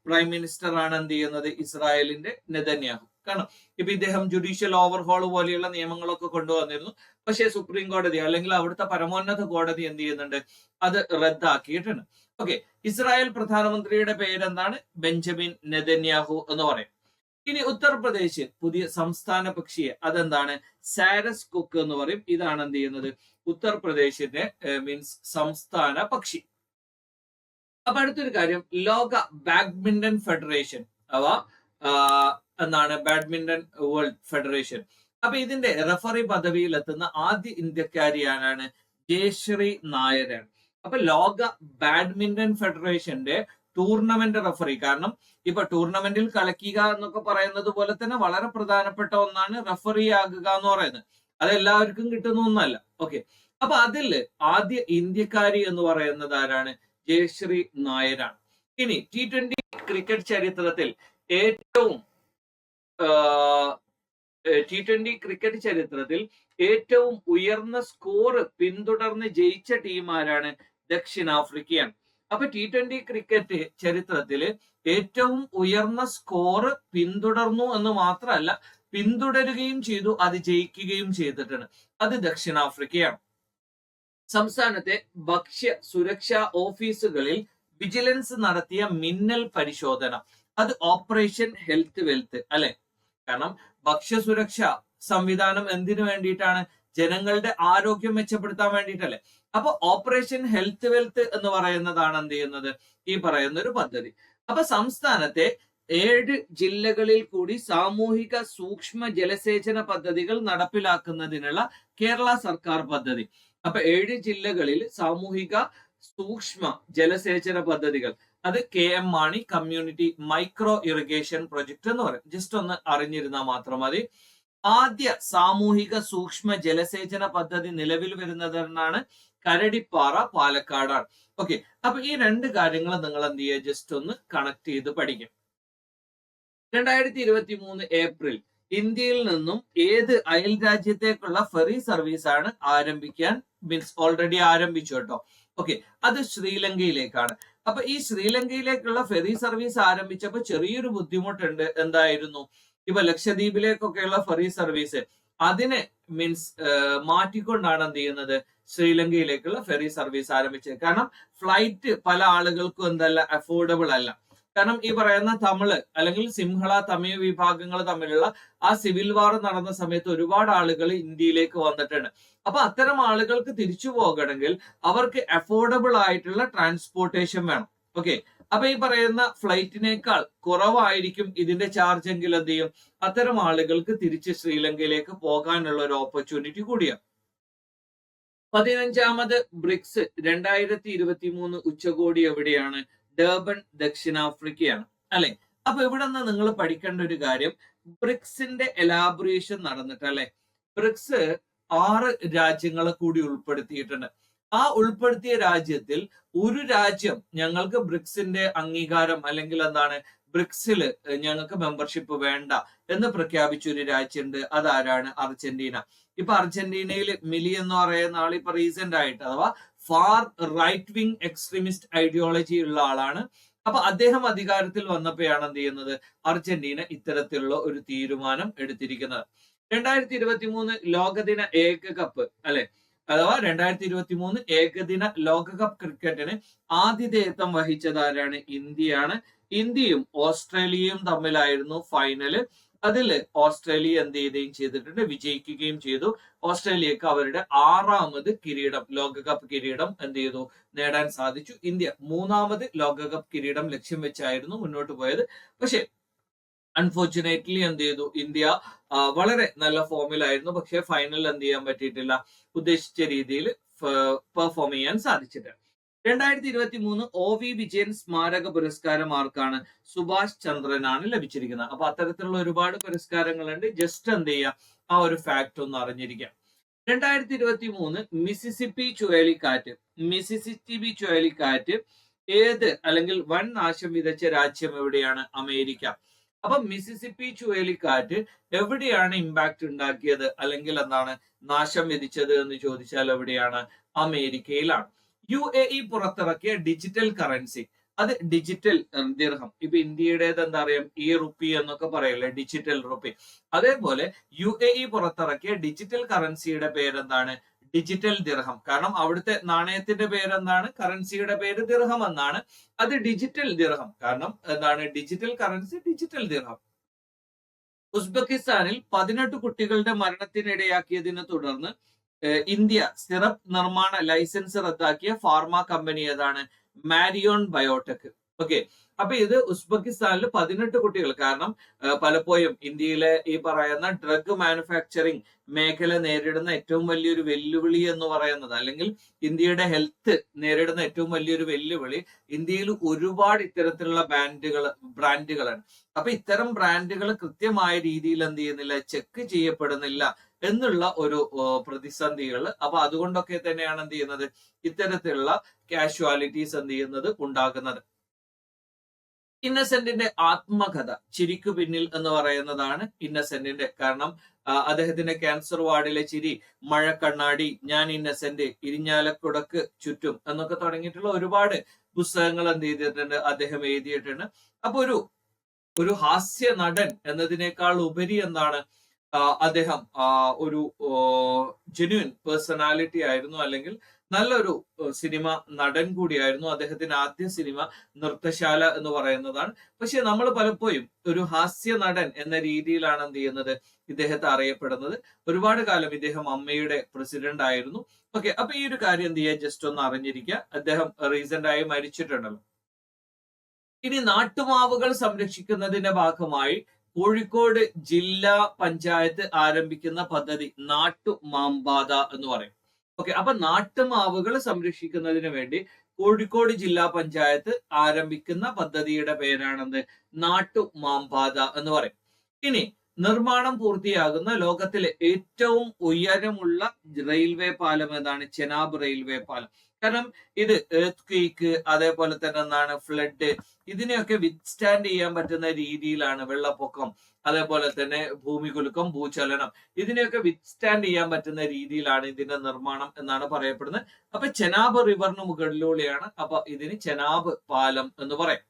പ്രൈം മിനിസ്റ്റർ ആണ് എന്ത് ചെയ്യുന്നത്, ഇസ്രായേലിന്റെ നെതന്യാഹു. കാരണം ഇപ്പൊ ഇദ്ദേഹം ജുഡീഷ്യൽ ഓവർഹോൾ പോലെയുള്ള നിയമങ്ങളൊക്കെ കൊണ്ടുവന്നിരുന്നു. പക്ഷേ സുപ്രീം കോടതി അല്ലെങ്കിൽ അവിടുത്തെ പരമോന്നത കോടതി എന്ത് ചെയ്യുന്നുണ്ട്, അത് റദ്ദാക്കിയിട്ടുണ്ട്. ഓക്കെ, ഇസ്രായേൽ പ്രധാനമന്ത്രിയുടെ പേരെന്താണ്, ബെഞ്ചമിൻ നെതന്യാഹു എന്ന് പറയും. ഇനി ഉത്തർപ്രദേശ് പുതിയ സംസ്ഥാന പക്ഷിയെ, അതെന്താണ്, സാരസ് കുക്ക് എന്ന് പറയും. ഇതാണ് എന്ത് ചെയ്യുന്നത്, ഉത്തർപ്രദേശിന്റെ മീൻസ് സംസ്ഥാന പക്ഷി. അപ്പൊ അടുത്തൊരു കാര്യം, ലോക ബാഡ്മിന്റൺ ഫെഡറേഷൻ അഥവാ എന്താണ്, ബാഡ്മിന്റൺ വേൾഡ് ഫെഡറേഷൻ. അപ്പൊ ഇതിന്റെ റഫറി പദവിയിൽ എത്തുന്ന ആദ്യ ഇന്ത്യക്കാരിയാണ് ജയശ്രീ നായരാണ്. അപ്പൊ ലോക ബാഡ്മിന്റൺ ഫെഡറേഷന്റെ ടൂർണമെന്റ് റഫറി, കാരണം ഇപ്പൊ ടൂർണമെന്റിൽ കളിക്കുക എന്നൊക്കെ പറയുന്നത് പോലെ തന്നെ വളരെ പ്രധാനപ്പെട്ട ഒന്നാണ് റഫറി ആകുക എന്ന് പറയുന്നത്. അത് എല്ലാവർക്കും കിട്ടുന്ന ഒന്നല്ല. ഓക്കെ, അപ്പൊ അതിൽ ആദ്യ ഇന്ത്യക്കാരി എന്ന് പറയുന്നത് ആരാണ്, ജയശ്രീ നായരാണ്. ഇനി T20 ക്രിക്കറ്റ് ചരിത്രത്തിൽ ഏറ്റവും T20 ക്രിക്കറ്റ് ചരിത്രത്തിൽ ഏറ്റവും ഉയർന്ന സ്കോർ പിന്തുടർന്ന് ജയിച്ച ടീം ആരാണ്, ദക്ഷിണാഫ്രിക്കയാണ്. അപ്പൊ T20 ക്രിക്കറ്റ് ചരിത്രത്തില് ഏറ്റവും ഉയർന്ന സ്കോർ പിന്തുടർന്നു എന്ന് മാത്രമല്ല, പിന്തുടരുകയും ചെയ്തു, അത് ജയിക്കുകയും ചെയ്തിട്ടുണ്ട്. അത് ദക്ഷിണാഫ്രിക്കയാണ്. സംസ്ഥാനത്തെ ഭക്ഷ്യ സുരക്ഷാ ഓഫീസുകളിൽ വിജിലൻസ് നടത്തിയ മിന്നൽ പരിശോധന, അത് ഓപ്പറേഷൻ ഹെൽത്ത് വെൽത്ത് അല്ലെ. കാരണം ഭക്ഷ്യസുരക്ഷ സംവിധാനം എന്തിനു വേണ്ടിയിട്ടാണ്, ജനങ്ങളുടെ ആരോഗ്യം മെച്ചപ്പെടുത്താൻ വേണ്ടിയിട്ടല്ലേ. അപ്പൊ ഓപ്പറേഷൻ ഹെൽത്ത് വെൽത്ത് എന്ന് പറയുന്നതാണ് എന്ത് ചെയ്യുന്നത്, ഈ പറയുന്ന ഒരു പദ്ധതി. അപ്പൊ സംസ്ഥാനത്തെ 7 ജില്ലകളിൽ കൂടി സാമൂഹിക സൂക്ഷ്മ ജലസേചന പദ്ധതികൾ നടപ്പിലാക്കുന്നതിനുള്ള കേരള സർക്കാർ പദ്ധതി. അപ്പൊ 7 ജില്ലകളിൽ സാമൂഹിക സൂക്ഷ്മ ജലസേചന പദ്ധതികൾ, അത് KM Mani community micro irrigation project എന്ന് പറയും. ജസ്റ്റ് ഒന്ന് അറിഞ്ഞിരുന്നാൽ മാത്രം മതി. ആദ്യ സാമൂഹിക സൂക്ഷ്മ ജലസേചന പദ്ധതി നിലവിൽ വരുന്നതെന്നാണ് കരടിപ്പാറ, പാലക്കാടാണ്. ഓക്കെ, അപ്പൊ ഈ രണ്ട് കാര്യങ്ങൾ നിങ്ങൾ എന്ത് ചെയ്യുക, ജസ്റ്റ് ഒന്ന് കണക്ട് ചെയ്ത് പഠിക്കും. 2023 ഏപ്രിൽ ഇന്ത്യയിൽ നിന്നും ഏത് അയൽ രാജ്യത്തേക്കുള്ള ഫെറി സർവീസ് ആണ് ആരംഭിക്കാൻ, മീൻസ് ഓൾറെഡി ആരംഭിച്ചു കേട്ടോ. ഓക്കെ, അത് ശ്രീലങ്കയിലേക്കാണ്. അപ്പൊ ഈ ശ്രീലങ്കയിലേക്കുള്ള ഫെറി സർവീസ് ആരംഭിച്ചപ്പോൾ ചെറിയൊരു ബുദ്ധിമുട്ടുണ്ട്. എന്തായിരുന്നു? ഇപ്പൊ ലക്ഷദ്വീപിലേക്കൊക്കെയുള്ള ഫെറി സർവീസ് അതിനെ മീൻസ് മാറ്റിക്കൊണ്ടാണ് എന്ത് ചെയ്യുന്നത്, ശ്രീലങ്കയിലേക്കുള്ള ഫെറി സർവീസ് ആരംഭിച്ചത്. കാരണം ഫ്ലൈറ്റ് പല ആളുകൾക്കും എന്തല്ല, അഫോർഡബിൾ അല്ല. കാരണം ഈ പറയുന്ന തമിഴ് അല്ലെങ്കിൽ സിംഹള തമിഴ് വിഭാഗങ്ങൾ തമ്മിലുള്ള ആ സിവിൽ വാർ നടന്ന സമയത്ത് ഒരുപാട് ആളുകൾ ഇന്ത്യയിലേക്ക് വന്നിട്ടുണ്ട്. അപ്പൊ അത്തരം ആളുകൾക്ക് തിരിച്ചു പോകണമെങ്കിൽ അവർക്ക് അഫോർഡബിൾ ആയിട്ടുള്ള ട്രാൻസ്പോർട്ടേഷൻ വേണം. ഓക്കെ, അപ്പൊ ഈ പറയുന്ന ഫ്ലൈറ്റിനേക്കാൾ കുറവായിരിക്കും ഇതിന്റെ ചാർജ് എങ്കിൽ എന്ത് ചെയ്യും, അത്തരം ആളുകൾക്ക് തിരിച്ച് ശ്രീലങ്കയിലേക്ക് പോകാനുള്ള ഒരു ഓപ്പർച്യൂണിറ്റി കൂടിയാണ്. 15ാമത് ബ്രിക്സ് 2023 ഉച്ചകോടി എവിടെയാണ്? ഡർബൻ, ദക്ഷിണാഫ്രിക്കയാണ് അല്ലെ. അപ്പൊ ഇവിടെ നിന്ന് നിങ്ങൾ പഠിക്കേണ്ട ഒരു കാര്യം, ബ്രിക്സിന്റെ എലാബറേഷൻ നടന്നിട്ട് അല്ലെ, ബ്രിക്സ് 6 രാജ്യങ്ങളെ കൂടി ഉൾപ്പെടുത്തിയിട്ടുണ്ട്. ആ ഉൾപ്പെടുത്തിയ രാജ്യത്തിൽ ഒരു രാജ്യം ഞങ്ങൾക്ക് ബ്രിക്സിന്റെ അംഗീകാരം അല്ലെങ്കിൽ എന്താണ്, ബ്രിക്സിൽ ഞങ്ങൾക്ക് മെമ്പർഷിപ്പ് വേണ്ട എന്ന് പ്രഖ്യാപിച്ച ഒരു രാജ്യമുണ്ട്. അതാരാണ്? അർജന്റീന. ഇപ്പൊ അർജന്റീനയിൽ മിലി എന്ന് പറയുന്ന ആൾ ഇപ്പൊ റീസെന്റ് ആയിട്ട്, അഥവാ far right wing extremist ideology ഉള്ള ആളാണ്. അപ്പൊ അദ്ദേഹം അധികാരത്തിൽ വന്നപ്പോഴാണ് എന്ത് ചെയ്യുന്നത്, അർജന്റീന ഇത്തരത്തിലുള്ള ഒരു തീരുമാനം എടുത്തിരിക്കുന്നത്. 2023 ലോകദിന ഏകകപ്പ് അല്ലെ, അഥവാ 2023 ഏകദിന ലോകകപ്പ് ക്രിക്കറ്റിന് ആതിഥേയത്വം വഹിച്ചത് ആരാണ്? ഇന്ത്യയാണ്. ഇന്ത്യയും ഓസ്ട്രേലിയയും തമ്മിലായിരുന്നു ഫൈനല്. അതിൽ ഓസ്ട്രേലിയ എന്ത് ചെയ്യുകയും ചെയ്തിട്ടുണ്ട്, വിജയിക്കുകയും ചെയ്തു. ഓസ്ട്രേലിയക്ക് അവരുടെ 6ാമത് കിരീടം, ലോകകപ്പ് കിരീടം എന്ത് ചെയ്തു, നേടാൻ സാധിച്ചു. ഇന്ത്യ 3ാമത് ലോകകപ്പ് കിരീടം ലക്ഷ്യം വെച്ചായിരുന്നു മുന്നോട്ട് പോയത്. പക്ഷെ അൺഫോർച്ചുനേറ്റ്ലി എന്ത് ചെയ്തു, ഇന്ത്യ വളരെ നല്ല ഫോമിലായിരുന്നു. പക്ഷെ ഫൈനൽ എന്ത് ചെയ്യാൻ പറ്റിയിട്ടില്ല, ഉദ്ദേശിച്ച രീതിയിൽ പെർഫോം ചെയ്യാൻ സാധിച്ചിട്ടില്ല. 2023 OV വിജയൻ സ്മാരക പുരസ്കാരം ആർക്കാണ്? സുഭാഷ് ചന്ദ്രനാണ് ലഭിച്ചിരിക്കുന്നത്. അപ്പൊ അത്തരത്തിലുള്ള ഒരുപാട് പുരസ്കാരങ്ങളുണ്ട്. ജസ്റ്റ് എന്ത് ചെയ്യുക, ആ ഒരു ഫാക്ട് ഒന്ന് അറിഞ്ഞിരിക്കാം. 2023 മിസിസിപ്പി ചുഴലിക്കാറ്റ്, മിസിസിപ്പി ചുഴലിക്കാറ്റ് ഏത് അല്ലെങ്കിൽ വൻ നാശം വിതച്ച രാജ്യം എവിടെയാണ്? അമേരിക്ക. അപ്പൊ മിസിസിപ്പി ചുഴലിക്കാറ്റ് എവിടെയാണ് ഇമ്പാക്ട് ഉണ്ടാക്കിയത് അല്ലെങ്കിൽ എന്താണ് നാശം വിധിച്ചത് എന്ന് ചോദിച്ചാൽ എവിടെയാണ്? അമേരിക്കയിലാണ്. UAE പുറത്തിറക്കിയ ഡിജിറ്റൽ കറൻസി, അത് ഡിജിറ്റൽ ദിർഹം. ഇപ്പൊ ഇന്ത്യയുടേത് എന്താ പറയാ, ഈ റുപ്പി എന്നൊക്കെ പറയല്ലേ, ഡിജിറ്റൽ റുപ്പി. അതേപോലെ UAE പുറത്തിറക്കിയ ഡിജിറ്റൽ കറൻസിയുടെ പേരെന്താണ്? ഡിജിറ്റൽ ദിർഹം. കാരണം അവിടുത്തെ നാണയത്തിന്റെ പേരെന്താണ്? കറൻസിയുടെ പേര് ദിർഹം എന്നാണ്. അത് ഡിജിറ്റൽ ദിർഹം. കാരണം എന്താണ്? ഡിജിറ്റൽ കറൻസി, ഡിജിറ്റൽ ദിർഹം. ഉസ്ബെക്കിസ്ഥാനിൽ 18 കുട്ടികളുടെ മരണത്തിനിടയാക്കിയതിനെ തുടർന്ന് ഇന്ത്യ സിറപ്പ് നിർമ്മാണ ലൈസൻസ് റദ്ദാക്കിയ ഫാർമ കമ്പനി ഏതാണ്? Marion biotech. ഓക്കെ, അപ്പൊ ഇത് ഉസ്ബെക്കിസ്ഥാനിൽ 18 കുട്ടികൾ. കാരണം പലപ്പോഴും ഇന്ത്യയിലെ ഈ പറയുന്ന ഡ്രഗ് മാനുഫാക്ചറിങ് മേഖല നേരിടുന്ന ഏറ്റവും വലിയൊരു വെല്ലുവിളി എന്ന് പറയുന്നത്, അല്ലെങ്കിൽ ഇന്ത്യയുടെ ഹെൽത്ത് നേരിടുന്ന ഏറ്റവും വലിയൊരു വെല്ലുവിളി, ഇന്ത്യയിൽ ഒരുപാട് ഇത്തരത്തിലുള്ള ബ്രാൻഡുകളാണ്. അപ്പൊ ഇത്തരം ബ്രാൻഡുകൾ കൃത്യമായ രീതിയിൽ എന്ത് ചെയ്യുന്നില്ല, ചെക്ക് ചെയ്യപ്പെടുന്നില്ല എന്നുള്ള ഒരു പ്രതിസന്ധികൾ. അപ്പൊ അതുകൊണ്ടൊക്കെ തന്നെയാണ് എന്ത് ചെയ്യുന്നത്, ഇത്തരത്തിലുള്ള കാഷ്വാലിറ്റീസ് എന്ത് ചെയ്യുന്നത്, ഉണ്ടാകുന്നത്. ഇന്നസെന്റിന്റെ ആത്മകഥ ചിരിക്കു പിന്നിൽ എന്ന് പറയുന്നതാണ് ഇന്നസെന്റിന്റെ. കാരണം അദ്ദേഹത്തിന്റെ ക്യാൻസർ വാർഡിലെ ചിരി, മഴക്കണ്ണാടി, ഞാൻ ഇന്നസെന്റ്, ഇരിഞ്ഞാലക്കുടക്ക് ചുറ്റും എന്നൊക്കെ തുടങ്ങിയിട്ടുള്ള ഒരുപാട് പുസ്തകങ്ങൾ എന്ത് ചെയ്തിട്ടുണ്ട്, അദ്ദേഹം എഴുതിയിട്ടുണ്ട്. അപ്പൊ ഒരു ഹാസ്യ നടൻ എന്നതിനേക്കാൾ ഉപരി എന്താണ്, അദ്ദേഹം ഒരു ജെന്യുവൻ പേഴ്സണാലിറ്റി ആയിരുന്നു, അല്ലെങ്കിൽ നല്ലൊരു സിനിമ നടൻ കൂടിയായിരുന്നു. അദ്ദേഹത്തിന്റെ ആദ്യ സിനിമ നൃത്തശാല എന്ന് പറയുന്നതാണ്. പക്ഷെ നമ്മൾ പലപ്പോഴും ഒരു ഹാസ്യ നടൻ എന്ന രീതിയിലാണ് എന്ത് ചെയ്യുന്നത്, ഇദ്ദേഹത്തെ അറിയപ്പെടുന്നത്. ഒരുപാട് കാലം ഇദ്ദേഹം അമ്മയുടെ പ്രസിഡന്റ് ആയിരുന്നു. ഓക്കെ, അപ്പൊ ഈ ഒരു കാര്യം എന്ത് ചെയ്യുക, ജസ്റ്റ് ഒന്ന് അറിഞ്ഞിരിക്കുക. അദ്ദേഹം റീസെന്റ് ആയി മരിച്ചിട്ടുണ്ടല്ലോ. ഇനി നാട്ടുമാവുകൾ സംരക്ഷിക്കുന്നതിന്റെ ഭാഗമായി കോഴിക്കോട് ജില്ലാ പഞ്ചായത്ത് ആരംഭിക്കുന്ന പദ്ധതി നാട്ടുമാമ്പാത എന്ന് പറയും. ഓക്കെ, അപ്പൊ നാട്ടുമാവുകൾ സംരക്ഷിക്കുന്നതിന് വേണ്ടി കോഴിക്കോട് ജില്ലാ പഞ്ചായത്ത് ആരംഭിക്കുന്ന പദ്ധതിയുടെ പേരാണെന്ത്, നാട്ടുമാമ്പാത എന്ന് പറയും. ഇനി നിർമ്മാണം പൂർത്തിയാകുന്ന ലോകത്തിലെ ഏറ്റവും ഉയരമുള്ള റെയിൽവേ പാലം ഏതാണ്? ചെനാബ് റെയിൽവേ പാലം. കാരണം ഇത് എർത്ത് ക്വേക്ക്, അതേപോലെ തന്നെ എന്താണ് ഫ്ലഡ്, ഇതിനെയൊക്കെ വിത്ത്സ്റ്റാൻഡ് ചെയ്യാൻ പറ്റുന്ന രീതിയിലാണ്, വെള്ളപ്പൊക്കം, അതേപോലെ തന്നെ ഭൂമികുലുക്കം, ഭൂചലനം, ഇതിനെയൊക്കെ വിത്ത്സ്റ്റാൻഡ് ചെയ്യാൻ പറ്റുന്ന രീതിയിലാണ് ഇതിന്റെ നിർമ്മാണം എന്നാണ് പറയപ്പെടുന്നത്. അപ്പൊ ചെനാബ് റിവറിന് മുകളിലൂടെയാണ്, അപ്പൊ ഇതിന് ചെനാബ് പാലം എന്ന് പറയും.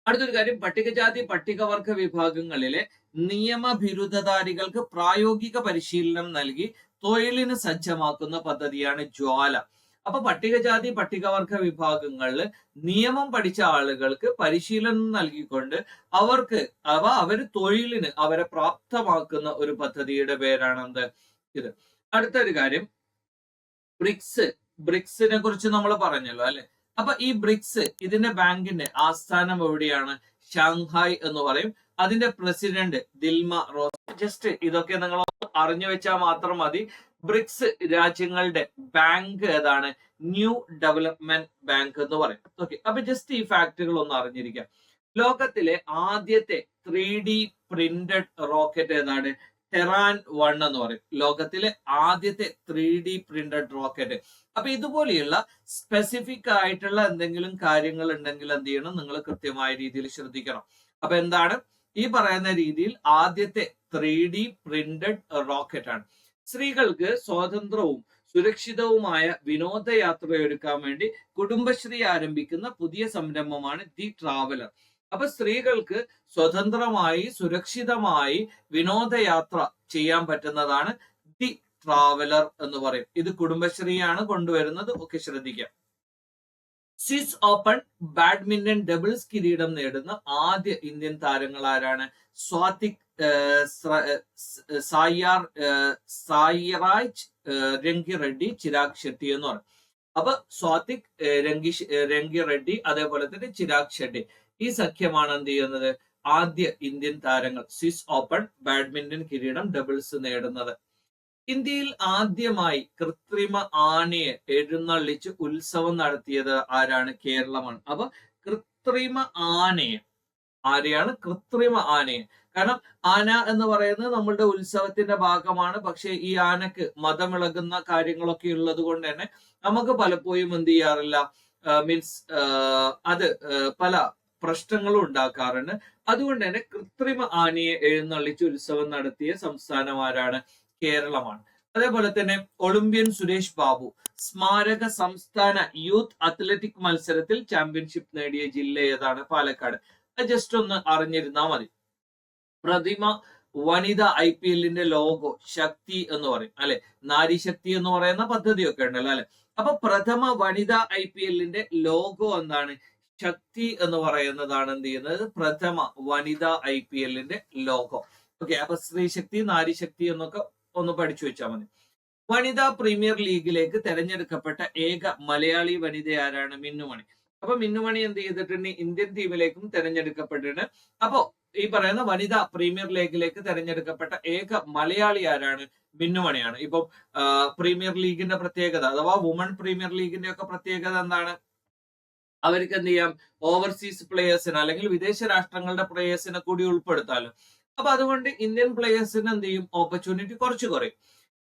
അടുത്തൊരു കാര്യം, പട്ടികജാതി പട്ടികവർഗ വിഭാഗങ്ങളിലെ നിയമ ബിരുദധാരികൾക്ക് പ്രായോഗിക പരിശീലനം നൽകി തൊഴിലിന് സജ്ജമാക്കുന്ന പദ്ധതിയാണ് ജ്വാല. അപ്പൊ പട്ടികജാതി പട്ടികവർഗ വിഭാഗങ്ങളിൽ നിയമം പഠിച്ച ആളുകൾക്ക് പരിശീലനം നൽകിക്കൊണ്ട് അവര് തൊഴിലിന് അവരെ പ്രാപ്തമാക്കുന്ന ഒരു പദ്ധതിയുടെ പേരാണ് എന്ത്? ഇത്. അടുത്തൊരു കാര്യം, ബ്രിക്സിനെ കുറിച്ച് നമ്മൾ പറഞ്ഞല്ലോ അല്ലെ. അപ്പൊ ഈ ബ്രിക്സ്, ഇതിന്റെ ബാങ്കിന്റെ ആസ്ഥാനം എവിടെയാണ്? ഷാങ്ഹായ് എന്ന് പറയും. അതിന്റെ പ്രസിഡന്റ് ദിൽമ റോസ്. ജസ്റ്റ് ഇതൊക്കെ നിങ്ങൾ അറിഞ്ഞു വെച്ചാൽ മാത്രം മതി. ബ്രിക്സ് രാജ്യങ്ങളുടെ ബാങ്ക് ഏതാണ്? ന്യൂ ഡെവലപ്മെന്റ് ബാങ്ക് എന്ന് പറയും. ഓക്കെ, അപ്പൊ ജസ്റ്റ് ഈ ഫാക്ടുകൾ ഒന്ന് അറിഞ്ഞിരിക്കാം. ലോകത്തിലെ ആദ്യത്തെ 3D പ്രിന്റഡ് റോക്കറ്റ് ഏതാണ്? ടെറാൻ 1 എന്ന് പറയും. ലോകത്തിലെ ആദ്യത്തെ 3D പ്രിന്റഡ് റോക്കറ്റ്. അപ്പൊ ഇതുപോലെയുള്ള സ്പെസിഫിക് ആയിട്ടുള്ള എന്തെങ്കിലും കാര്യങ്ങൾ ഉണ്ടെങ്കിൽ എന്ത് ചെയ്യണം? നിങ്ങൾ കൃത്യമായ രീതിയിൽ ശ്രദ്ധിക്കണം. അപ്പൊ എന്താണ് ഈ പറയുന്ന രീതിയിൽ ആദ്യത്തെ 3D പ്രിന്റഡ് റോക്കറ്റ് ആണ്. സ്ത്രീകൾക്ക് സ്വതന്ത്രവും സുരക്ഷിതവുമായ വിനോദയാത്രയൊരുക്കാൻ വേണ്ടി കുടുംബശ്രീ ആരംഭിക്കുന്ന പുതിയ സംരംഭമാണ് ദി ട്രാവലർ. അപ്പൊ സ്ത്രീകൾക്ക് സ്വതന്ത്രമായി സുരക്ഷിതമായി വിനോദയാത്ര ചെയ്യാൻ പറ്റുന്നതാണ് ദി ട്രാവലർ എന്ന് പറയും. ഇത് കുടുംബശ്രീയാണ് കൊണ്ടുവരുന്നത്. ഒക്കെ ശ്രദ്ധിക്കാം. സ്വിസ് ഓപ്പൺ ബാഡ്മിന്റൺ ഡബിൾസ് കിരീടം നേടുന്ന ആദ്യ ഇന്ത്യൻ താരങ്ങൾ ആരാണ്? സ്വാതിക് സായിറാജ് രംഗി റെഡ്ഡി, ചിരാഗ് ഷെട്ടി എന്ന് പറയും. അപ്പൊ സ്വാതിക് രംഗി റെഡ്ഡി, അതേപോലെ തന്നെ ചിരാഗ് ഷെട്ടി, ഈ സഖ്യമാണ് എന്ത് ചെയ്യുന്നത്? ആദ്യ ഇന്ത്യൻ താരങ്ങൾ സ്വിസ് ഓപ്പൺ ബാഡ്മിന്റൺ കിരീടം ഡബിൾസ് നേടുന്നത്. ഇന്ത്യയിൽ ആദ്യമായി കൃത്രിമ ആനയെ എഴുന്നള്ളിച്ച് ഉത്സവം നടത്തിയത് ആരാണ്? കേരളമാണ്. അപ്പൊ കൃത്രിമ ആനയെ ആരെയാണ്? കൃത്രിമ ആനയെ. കാരണം ആന എന്ന് പറയുന്നത് നമ്മളുടെ ഉത്സവത്തിന്റെ ഭാഗമാണ്. പക്ഷെ ഈ ആനക്ക് മതമിളകുന്ന കാര്യങ്ങളൊക്കെ ഉള്ളത് കൊണ്ട് തന്നെ നമുക്ക് പലപ്പോഴും എന്ത് ചെയ്യാറില്ല, മീൻസ് അത് പല പ്രശ്നങ്ങളും ഉണ്ടാക്കാറുണ്ട്. അതുകൊണ്ട് തന്നെ കൃത്രിമ ആനയെ എഴുന്നള്ളിച്ച് ഉത്സവം നടത്തിയ സംസ്ഥാനം ആരാണ്? കേരളമാണ്. അതേപോലെ തന്നെ ഒളിമ്പ്യൻ സുരേഷ് ബാബു സ്മാരക സംസ്ഥാന യൂത്ത് അത്ലറ്റിക് മത്സരത്തിൽ ചാമ്പ്യൻഷിപ്പ് നേടിയ ജില്ല ഏതാണ്? പാലക്കാട്. ജസ്റ്റ് ഒന്ന് അറിഞ്ഞിരുന്നാൽ മതി. പ്രതിമ വനിത IPL ലോഗോ ശക്തി എന്ന് പറയും അല്ലെ. നാരി ശക്തി എന്ന് പറയുന്ന പദ്ധതിയൊക്കെ ഉണ്ടല്ലോ അല്ലെ. അപ്പൊ പ്രഥമ വനിത IPL ലോഗോ എന്താണ്? ശക്തി എന്ന് പറയുന്നതാണ് എന്ത് ചെയ്യുന്നത്? പ്രഥമ വനിത IPL ലോഗോ. ഓക്കെ, അപ്പൊ സ്ത്രീ ശക്തി, നാരി ശക്തി എന്നൊക്കെ ഒന്ന് പഠിച്ചു വെച്ചാൽ മതി. വനിതാ പ്രീമിയർ ലീഗിലേക്ക് തെരഞ്ഞെടുക്കപ്പെട്ട ഏക മലയാളി വനിത ആരാണ്? മിന്നുമണി. അപ്പൊ മിന്നുമണി എന്ത് ചെയ്തിട്ടുണ്ട്? ഇന്ത്യൻ ടീമിലേക്കും തെരഞ്ഞെടുക്കപ്പെട്ടിട്ടുണ്ട്. അപ്പോ ഈ പറയുന്ന വനിതാ പ്രീമിയർ ലീഗിലേക്ക് തെരഞ്ഞെടുക്കപ്പെട്ട ഏക മലയാളി ആരാണ്? മിന്നുമണിയാണ്. ഇപ്പം പ്രീമിയർ ലീഗിന്റെ പ്രത്യേകത അഥവാ വുമൺ പ്രീമിയർ ലീഗിന്റെ ഒക്കെ പ്രത്യേകത എന്താണ്? അവർക്ക് എന്ത് ചെയ്യാം? ഓവർസീസ് പ്ലേയേഴ്സിന് അല്ലെങ്കിൽ വിദേശ രാഷ്ട്രങ്ങളുടെ പ്ലേയേഴ്സിനെ കൂടി ഉൾപ്പെടുത്താലോ. അപ്പൊ അതുകൊണ്ട് ഇന്ത്യൻ പ്ലേയേഴ്സിന് എന്ത് ചെയ്യും? ഓപ്പർച്യൂണിറ്റി കുറച്ച് കുറയും.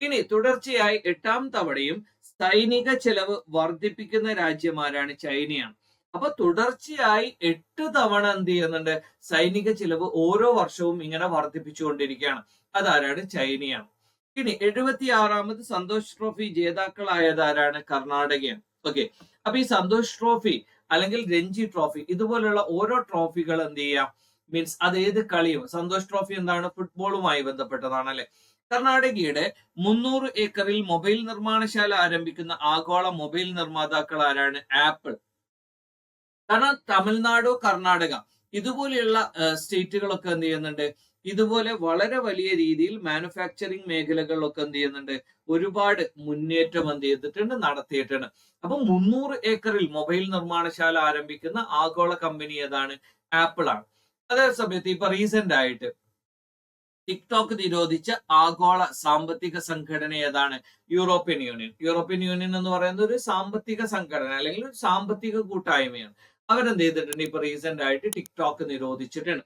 ഇനി തുടർച്ചയായി 8ാം തവണയും സൈനിക ചെലവ് വർദ്ധിപ്പിക്കുന്ന രാജ്യമാരാണ്? ചൈനയാണ്. അപ്പൊ തുടർച്ചയായി 8 തവണ എന്ത് ചെയ്യുന്നുണ്ട്? സൈനിക ചെലവ് ഓരോ വർഷവും ഇങ്ങനെ വർദ്ധിപ്പിച്ചുകൊണ്ടിരിക്കുകയാണ്. അതാരാണ്? ചൈനയാണ്. ഇനി 76ാമത് സന്തോഷ് ട്രോഫി ജേതാക്കളായത് ആരാണ്? കർണാടകയാണ്. ഓക്കെ, അപ്പൊ ഈ സന്തോഷ് ട്രോഫി അല്ലെങ്കിൽ രഞ്ജി ട്രോഫി ഇതുപോലുള്ള ഓരോ ട്രോഫികൾ എന്ത് ചെയ്യാം? മീൻസ് അത് ഏത് കളിയും. സന്തോഷ് ട്രോഫി എന്താണ്? ഫുട്ബോളുമായി ബന്ധപ്പെട്ടതാണ് അല്ലെ. കർണാടകയുടെ 300 ഏക്കറിൽ മൊബൈൽ നിർമ്മാണശാല ആരംഭിക്കുന്ന ആഗോള മൊബൈൽ നിർമ്മാതാക്കൾ ആരാണ്? ആപ്പിൾ. കാരണം തമിഴ്നാട്, കർണാടക ഇതുപോലെയുള്ള സ്റ്റേറ്റുകളൊക്കെ എന്ത് ചെയ്യുന്നുണ്ട്? ഇതുപോലെ വളരെ വലിയ രീതിയിൽ മാനുഫാക്ചറിങ് മേഖലകളിലൊക്കെ എന്ത് ചെയ്യുന്നുണ്ട്? ഒരുപാട് മുന്നേറ്റം എന്ത് ചെയ്തിട്ടുണ്ട്? നടത്തിയിട്ടുണ്ട്. അപ്പൊ 300 ഏക്കറിൽ മൊബൈൽ നിർമ്മാണശാല ആരംഭിക്കുന്ന ആഗോള കമ്പനി ഏതാണ്? ആപ്പിൾ ആണ്. അതേ സമയത്ത് ഇപ്പൊ റീസെന്റ് ആയിട്ട് ടിക്ടോക്ക് നിരോധിച്ച ആഗോള സാമ്പത്തിക സംഘടന ഏതാണ്? European union. യൂറോപ്യൻ യൂണിയൻ എന്ന് പറയുന്നത് ഒരു സാമ്പത്തിക സംഘടന അല്ലെങ്കിൽ ഒരു സാമ്പത്തിക കൂട്ടായ്മയാണ്. അവരെന്ത് ചെയ്തിട്ടുണ്ട്? ഇപ്പൊ റീസെന്റ് ആയിട്ട് ടിക്ടോക്ക് നിരോധിച്ചിട്ടുണ്ട്.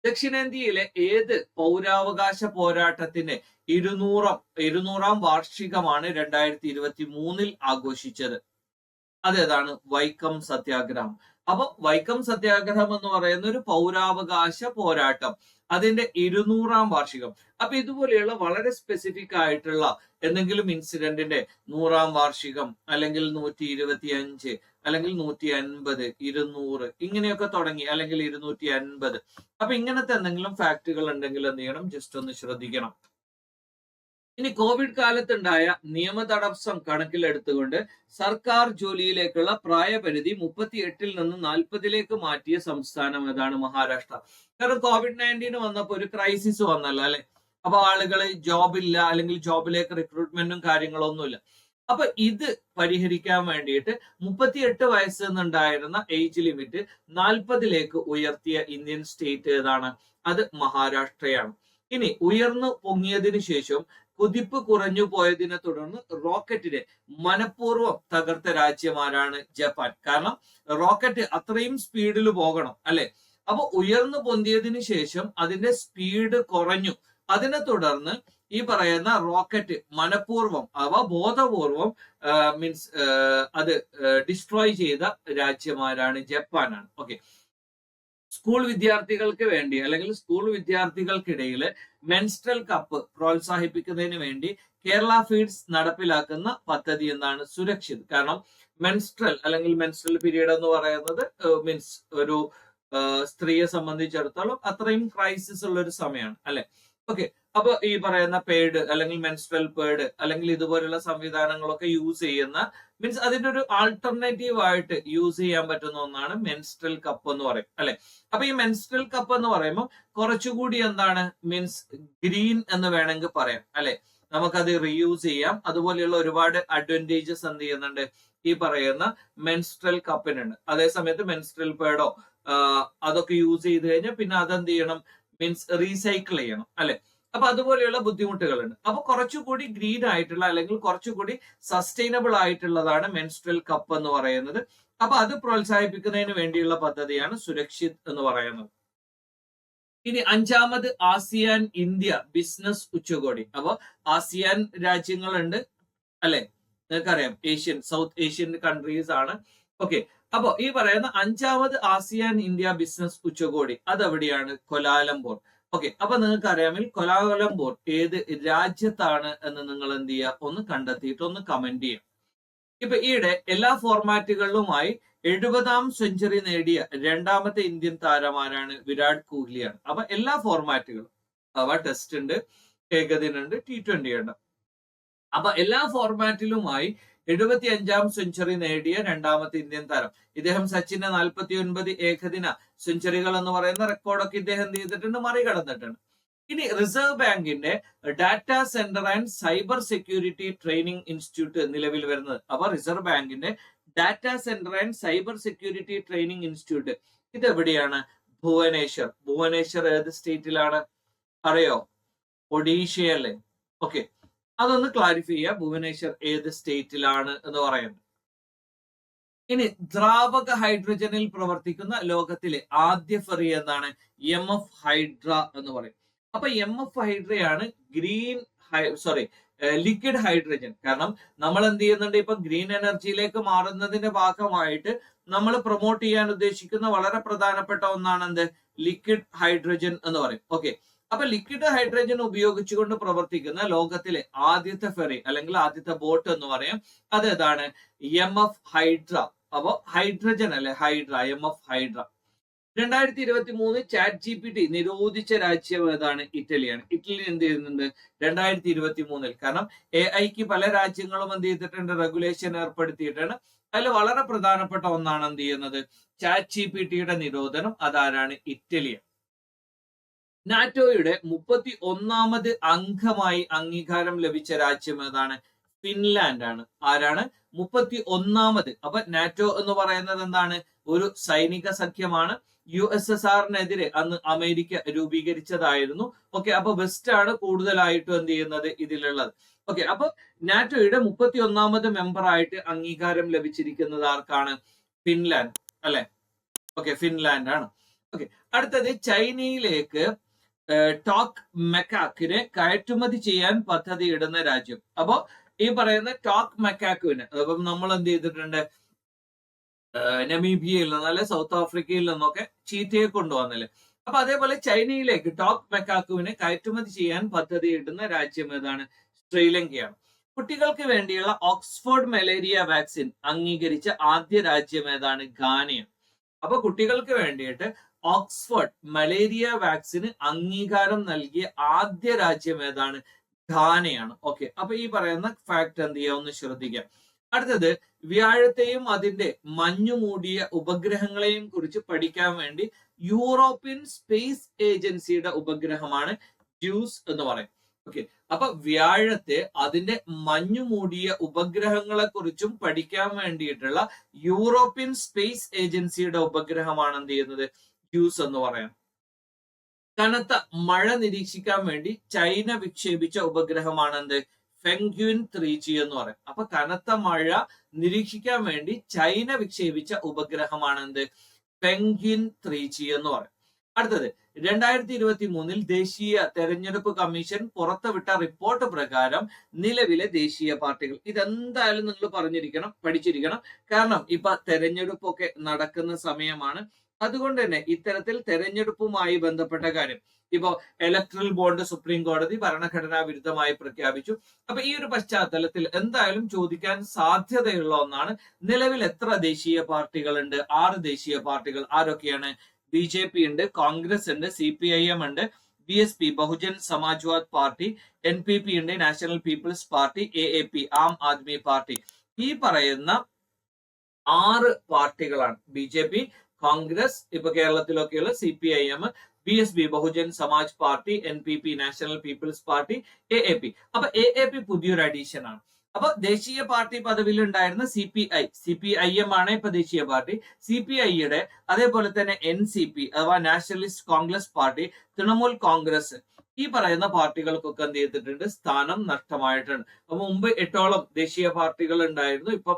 ദക്ഷിണേന്ത്യയിലെ ഏത് പൗരാവകാശ പോരാട്ടത്തിന്റെ ഇരുന്നൂറാം വാർഷികമാണ് 2023 ആഘോഷിച്ചത്? അതേതാണ്? വൈക്കം സത്യാഗ്രഹം. അപ്പൊ വൈക്കം സത്യാഗ്രഹം എന്ന് പറയുന്ന ഒരു പൗരാവകാശ പോരാട്ടം, അതിന്റെ 200ാം വാർഷികം. അപ്പൊ ഇതുപോലെയുള്ള വളരെ സ്പെസിഫിക് ആയിട്ടുള്ള എന്തെങ്കിലും ഇൻസിഡന്റിന്റെ 100ാം വാർഷികം, അല്ലെങ്കിൽ 125, അല്ലെങ്കിൽ 150, 200 ഇങ്ങനെയൊക്കെ തുടങ്ങി, അല്ലെങ്കിൽ 250. അപ്പൊ ഇങ്ങനത്തെ എന്തെങ്കിലും ഫാക്ടുകൾ ഉണ്ടെങ്കിൽ എന്ത് ചെയ്യണം? ജസ്റ്റ് ഒന്ന് ശ്രദ്ധിക്കണം. ഇനി കോവിഡ് കാലത്തുണ്ടായ നിയമ തടസ്സം കണക്കിലെടുത്തുകൊണ്ട് സർക്കാർ ജോലിയിലേക്കുള്ള പ്രായപരിധി 38 നിന്ന് 40 മാറ്റിയ സംസ്ഥാനം ഏതാണ്? മഹാരാഷ്ട്ര. കാരണം COVID-19 വന്നപ്പോ ഒരു ക്രൈസിസ് വന്നല്ലോ അല്ലെ. അപ്പൊ ആളുകൾ ജോബില്ല, അല്ലെങ്കിൽ ജോബിലേക്ക് റിക്രൂട്ട്മെന്റും കാര്യങ്ങളൊന്നുമില്ല. അപ്പൊ ഇത് പരിഹരിക്കാൻ വേണ്ടിയിട്ട് 38 വയസ്സ് എന്നുണ്ടായിരുന്ന ഏജ് ലിമിറ്റ് 40 ഉയർത്തിയ ഇന്ത്യൻ സ്റ്റേറ്റ് ഏതാണ്? അത് മഹാരാഷ്ട്രയാണ്. ഇനി ഉയർന്നു പൊങ്ങിയതിനു ശേഷം കുതിപ്പ് കുറഞ്ഞു പോയതിനെ തുടർന്ന് റോക്കറ്റിനെ മനഃപൂർവ്വം തകർത്ത രാജ്യമാരാണ്? ജപ്പാൻ. കാരണം റോക്കറ്റ് അത്രയും സ്പീഡിൽ പോകണം അല്ലെ. അപ്പൊ ഉയർന്നു പൊന്തിയതിനു ശേഷം അതിന്റെ സ്പീഡ് കുറഞ്ഞു. അതിനെ തുടർന്ന് ഈ പറയുന്ന റോക്കറ്റ് മനഃപൂർവ്വം ബോധപൂർവം മീൻസ് അത് ഡിസ്ട്രോയ് ചെയ്ത രാജ്യമാരാണ്? ജപ്പാനാണ്. ഓക്കെ. സ്കൂൾ വിദ്യാർത്ഥികൾക്ക് വേണ്ടി, അല്ലെങ്കിൽ സ്കൂൾ വിദ്യാർത്ഥികൾക്കിടയിൽ മെൻസ്ട്രൽ കപ്പ് പ്രോത്സാഹിപ്പിക്കുന്നതിന് വേണ്ടി കേരള ഫീഡ്സ് നടപ്പിലാക്കുന്ന പദ്ധതി എന്താണ്? സുരക്ഷിത്. കാരണം മെൻസ്ട്രൽ അല്ലെങ്കിൽ മെൻസ്ട്രൽ പീരീഡ് എന്ന് പറയുന്നത് മീൻസ് ഒരു സ്ത്രീയെ സംബന്ധിച്ചിടത്തോളം അത്രയും ക്രൈസിസ് ഉള്ള ഒരു സമയമാണ് അല്ലെ. ഓക്കെ. അപ്പൊ ഈ പറയുന്ന പേഡ്, അല്ലെങ്കിൽ മെൻസ്ട്രൽ പേഡ്, അല്ലെങ്കിൽ ഇതുപോലുള്ള സംവിധാനങ്ങളൊക്കെ യൂസ് ചെയ്യുന്ന, മീൻസ് അതിന്റെ ഒരു ആൾട്ടർനേറ്റീവ് ആയിട്ട് യൂസ് ചെയ്യാൻ പറ്റുന്ന ഒന്നാണ് മെൻസ്ട്രൽ കപ്പ് എന്ന് പറയും അല്ലെ. അപ്പൊ ഈ മെൻസ്ട്രൽ കപ്പ് എന്ന് പറയുമ്പോൾ കുറച്ചുകൂടി എന്താണ്? മീൻസ് ഗ്രീൻ എന്ന് വേണമെങ്കിൽ പറയാം അല്ലെ. നമുക്കത് റീയൂസ് ചെയ്യാം. അതുപോലെയുള്ള ഒരുപാട് അഡ്വാൻറ്റേജസ് എന്ത് ചെയ്യുന്നുണ്ട്? ഈ പറയുന്ന മെൻസ്ട്രൽ കപ്പിനുണ്ട്. അതേസമയത്ത് മെൻസ്ട്രൽ പേഡോ അതൊക്കെ യൂസ് ചെയ്ത് കഴിഞ്ഞാൽ പിന്നെ അതെന്ത് ചെയ്യണം? മീൻസ് റീസൈക്കിൾ ചെയ്യണം അല്ലെ. അപ്പൊ അതുപോലെയുള്ള ബുദ്ധിമുട്ടുകളുണ്ട്. അപ്പൊ കുറച്ചുകൂടി ഗ്രീൻ ആയിട്ടുള്ള, അല്ലെങ്കിൽ കുറച്ചുകൂടി സസ്റ്റൈനബിൾ ആയിട്ടുള്ളതാണ് മെൻസ്ട്രൽ കപ്പ് എന്ന് പറയുന്നത്. അപ്പൊ അത് പ്രോത്സാഹിപ്പിക്കുന്നതിന് വേണ്ടിയുള്ള പദ്ധതിയാണ് സുരക്ഷിത് എന്ന് പറയുന്നത്. ഇനി 5ാമത് ആസിയാൻ ഇന്ത്യ ബിസിനസ് ഉച്ചകോടി. അപ്പൊ ആസിയാൻ രാജ്യങ്ങളുണ്ട് അല്ലെ, നിങ്ങൾക്കറിയാം, സൗത്ത് ഏഷ്യൻ കൺട്രീസ് ആണ്. ഓക്കെ. അപ്പൊ ഈ പറയുന്ന 5ാമത് ആസിയാൻ ഇന്ത്യ ബിസിനസ് ഉച്ചകോടി അതെവിടെയാണ്? കൊലാലംപൂർ. ഓക്കെ. അപ്പൊ നിങ്ങൾക്ക് അറിയാമെങ്കിൽ കൊലാലംപൂർ ഏത് രാജ്യത്താണ് എന്ന് നിങ്ങൾ എന്ത് ചെയ്യുക? ഒന്ന് കണ്ടെത്തിയിട്ട് ഒന്ന് കമന്റ് ചെയ്യാം. ഇപ്പൊ ഈയിടെ എല്ലാ ഫോർമാറ്റുകളിലുമായി 70ാം സെഞ്ചുറി നേടിയ 2ാമത്തെ ഇന്ത്യൻ താരമാരാണ്? വിരാട് കോഹ്ലിയാണ്. അപ്പൊ എല്ലാ ഫോർമാറ്റുകളും, ടെസ്റ്റ് ഉണ്ട്, ഏകദിന ഉണ്ട്, T20 ഉണ്ട്. അപ്പൊ എല്ലാ ഫോർമാറ്റിലുമായി 75ാം സെഞ്ചുറി നേടിയ 2ാമത്തെ ഇന്ത്യൻ താരം ഇദ്ദേഹം. സച്ചിന്റെ 49 ഏകദിന സെഞ്ചുറികൾ എന്ന് പറയുന്ന റെക്കോർഡൊക്കെ ഇദ്ദേഹം എന്ത് ചെയ്തിട്ടുണ്ട്? മറികടന്നിട്ടുണ്ട്. ഇനി റിസർവ് ബാങ്കിന്റെ data centre and cyber security training institute നിലവിൽ വരുന്നത്. അപ്പൊ റിസർവ് ബാങ്കിന്റെ data centre and cyber security training institute ഇത് എവിടെയാണ്? ഭുവനേശ്വർ. ഭുവനേശ്വർ ഏത് സ്റ്റേറ്റിലാണ്? അറിയോ? ഒഡീഷയല്ലേ. ഓക്കെ. അതൊന്ന് ക്ലാരിഫൈ ചെയ്യുക, ഭുവനേശ്വർ ഏത് സ്റ്റേറ്റിലാണ് എന്ന് പറയുന്നത്. ഇനി ദ്രാവക ഹൈഡ്രജനിൽ പ്രവർത്തിക്കുന്ന ലോകത്തിലെ ആദ്യ ഫെറി എന്നാണ്? MF ഹൈഡ്ര എന്ന് പറയും. അപ്പൊ MF ഹൈഡ്രയാണ് ലിക്വിഡ് ഹൈഡ്രജൻ. കാരണം നമ്മൾ എന്ത് ചെയ്യുന്നുണ്ട്? ഇപ്പൊ ഗ്രീൻ എനർജിയിലേക്ക് മാറുന്നതിന്റെ ഭാഗമായിട്ട് നമ്മൾ പ്രൊമോട്ട് ചെയ്യാൻ ഉദ്ദേശിക്കുന്ന വളരെ പ്രധാനപ്പെട്ട ഒന്നാണ് എന്ത്? ലിക്വിഡ് ഹൈഡ്രജൻ എന്ന് പറയും. ഓക്കെ. അപ്പൊ ലിക്വിഡ് ഹൈഡ്രജൻ ഉപയോഗിച്ചുകൊണ്ട് പ്രവർത്തിക്കുന്ന ലോകത്തിലെ ആദ്യത്തെ ഫെറി, അല്ലെങ്കിൽ ആദ്യത്തെ ബോട്ട് എന്ന് പറയും, അതേതാണ്? MF hydra. അപ്പൊ ഹൈഡ്രജൻ അല്ലെ, ഹൈഡ്ര, MF ഹൈഡ്ര. 2023 ChatGPT നിരോധിച്ച രാജ്യം ഏതാണ്? ഇറ്റലിയാണ്. ഇറ്റലി എന്ത് ചെയ്യുന്നുണ്ട് 2023? കാരണം AI പല രാജ്യങ്ങളും എന്ത് ചെയ്തിട്ടുണ്ട്? റെഗുലേഷൻ ഏർപ്പെടുത്തിയിട്ടാണ്. അതിൽ വളരെ പ്രധാനപ്പെട്ട ഒന്നാണ് എന്ത് ചെയ്യുന്നത്? ChatGPTയുടെ നിരോധനം. അതാരാണ്? ഇറ്റലിയാണ്. നാറ്റോയുടെ 31ാമത് അംഗമായി അംഗീകാരം ലഭിച്ച രാജ്യം ഏതാണ്? ഫിൻലാൻഡ് ആണ്. ആരാണ്? 31ാമത്. അപ്പൊ നാറ്റോ എന്ന് പറയുന്നത് എന്താണ്? ഒരു സൈനിക സഖ്യമാണ്. USSRനെതിരെ അന്ന് അമേരിക്ക രൂപീകരിച്ചതായിരുന്നു. ഓക്കെ. അപ്പൊ വെസ്റ്റ് ആണ് കൂടുതലായിട്ടും എന്ത് ചെയ്യുന്നത്? ഇതിലുള്ളത്. ഓക്കെ. അപ്പൊ നാറ്റോയുടെ 31ാമത് മെമ്പർ ആയിട്ട് അംഗീകാരം ലഭിച്ചിരിക്കുന്നത് ആർക്കാണ്? ഫിൻലാൻഡ് അല്ലെ. ഓക്കെ. ഫിൻലാൻഡ് ആണ്. ഓക്കെ, അടുത്തത് ചൈനയിലേക്ക് ടോക്ക് മെക്കാക്കിനെ കയറ്റുമതി ചെയ്യാൻ പദ്ധതിയിടുന്ന രാജ്യം. അപ്പോ ഈ പറയുന്ന ടോക്ക് മെക്കാക്കുവിന് അപ്പം നമ്മൾ എന്ത് ചെയ്തിട്ടുണ്ട്, നമീബിയയിൽ നിന്ന് അല്ലെ സൗത്ത് ആഫ്രിക്കയിൽ നിന്നൊക്കെ ചീറ്റയെ കൊണ്ടുവന്നില്ലേ. അപ്പൊ അതേപോലെ ചൈനയിലേക്ക് ടോക്ക് മെക്കാക്കുവിനെ കയറ്റുമതി ചെയ്യാൻ പദ്ധതിയിടുന്ന രാജ്യം ഏതാണ്? ശ്രീലങ്കയാണ്. കുട്ടികൾക്ക് വേണ്ടിയുള്ള ഓക്സ്ഫോർഡ് മലേറിയ വാക്സിൻ അംഗീകരിച്ച ആദ്യ രാജ്യം ഏതാണ്? ഗാനയാണ്. അപ്പൊ കുട്ടികൾക്ക് വേണ്ടിയിട്ട് ഓക്സ്ഫോർഡ് മലേറിയ വാക്സിന് അംഗീകാരം നൽകിയ ആദ്യ രാജ്യം ഏതാണ്? ഘാനയാണ്. ഓക്കെ, അപ്പൊ ഈ പറയുന്ന ഫാക്ട് എന്ത് ചെയ്യാം, ഒന്ന് ശ്രദ്ധിക്കാം. അടുത്തത് വ്യാഴത്തെയും അതിന്റെ മഞ്ഞു മൂടിയ ഉപഗ്രഹങ്ങളെയും കുറിച്ച് പഠിക്കാൻ വേണ്ടി യൂറോപ്യൻ സ്പേസ് ഏജൻസിയുടെ ഉപഗ്രഹമാണ് JUICE എന്ന് പറയും. ഓക്കെ, അപ്പൊ വ്യാഴത്തെ അതിന്റെ മഞ്ഞു മൂടിയ ഉപഗ്രഹങ്ങളെ കുറിച്ചും പഠിക്കാൻ വേണ്ടിയിട്ടുള്ള യൂറോപ്യൻ സ്പേസ് ഏജൻസിയുടെ ഉപഗ്രഹമാണ് എന്ത് ചെയ്യുന്നത്? JUICE എന്ന് പറയാം. കനത്ത മഴ നിരീക്ഷിക്കാൻ വേണ്ടി ചൈന വിക്ഷേപിച്ച ഉപഗ്രഹമാണ് എന്ത്? ഫെങ്ക്യുൻ 3G എന്ന് പറയും. അപ്പൊ കനത്ത മഴ നിരീക്ഷിക്കാൻ വേണ്ടി ചൈന വിക്ഷേപിച്ച ഉപഗ്രഹമാണ് എന്ത്? ഫെങ്ക്യുൻ 3G എന്ന് പറയും. അടുത്തത് 2023 ദേശീയ തെരഞ്ഞെടുപ്പ് കമ്മീഷൻ പുറത്തുവിട്ട റിപ്പോർട്ട് പ്രകാരം നിലവിലെ ദേശീയ പാർട്ടികൾ, ഇതെന്തായാലും നിങ്ങൾ പഠിച്ചിരിക്കണം. കാരണം ഇപ്പൊ തെരഞ്ഞെടുപ്പൊക്കെ നടക്കുന്ന സമയമാണ്. അതുകൊണ്ട് തന്നെ ഇത്തരത്തിൽ തെരഞ്ഞെടുപ്പുമായി ബന്ധപ്പെട്ട കാര്യം, ഇപ്പോ ഇലക്ട്രൽ ബോണ്ട് സുപ്രീം കോടതി ഭരണഘടനാ വിരുദ്ധമായി പ്രഖ്യാപിച്ചു. അപ്പൊ ഈ ഒരു പശ്ചാത്തലത്തിൽ എന്തായാലും ചോദിക്കാൻ സാധ്യതയുള്ള ഒന്നാണ്, നിലവിൽ എത്ര ദേശീയ പാർട്ടികളുണ്ട്? 6 ദേശീയ പാർട്ടികൾ. ആരൊക്കെയാണ്? BJP ഉണ്ട്, കോൺഗ്രസ് ഉണ്ട്, CPIM ഉണ്ട്, BSP Bahujan Samajwad party, NPP ഉണ്ട്, national people's party, AAP Aam Aadmi party. ഈ പറയുന്ന 6 പാർട്ടികളാണ്. BJP, കോൺഗ്രസ്, ഇപ്പൊ കേരളത്തിലൊക്കെയുള്ള CPIM, BSP Bahujan Samaj party, NPP national people's party, AAP. അപ്പൊ AAP പുതിയൊരു അഡീഷൻ ആണ്. അപ്പൊ ദേശീയ പാർട്ടി പദവിയിൽ ഉണ്ടായിരുന്ന CPIM ആണ് ഇപ്പൊ ദേശീയ പാർട്ടി. CPIയുടെ അതേപോലെ തന്നെ NCP അഥവാ നാഷണലിസ്റ്റ് കോൺഗ്രസ് പാർട്ടി, തൃണമൂൽ കോൺഗ്രസ്, ഈ പറയുന്ന പാർട്ടികൾക്കൊക്കെ എന്ത് ചെയ്തിട്ടുണ്ട്? സ്ഥാനം നഷ്ടമായിട്ടുണ്ട്. അപ്പൊ മുമ്പ് 8ഓളം ദേശീയ പാർട്ടികൾ ഉണ്ടായിരുന്നു. ഇപ്പൊ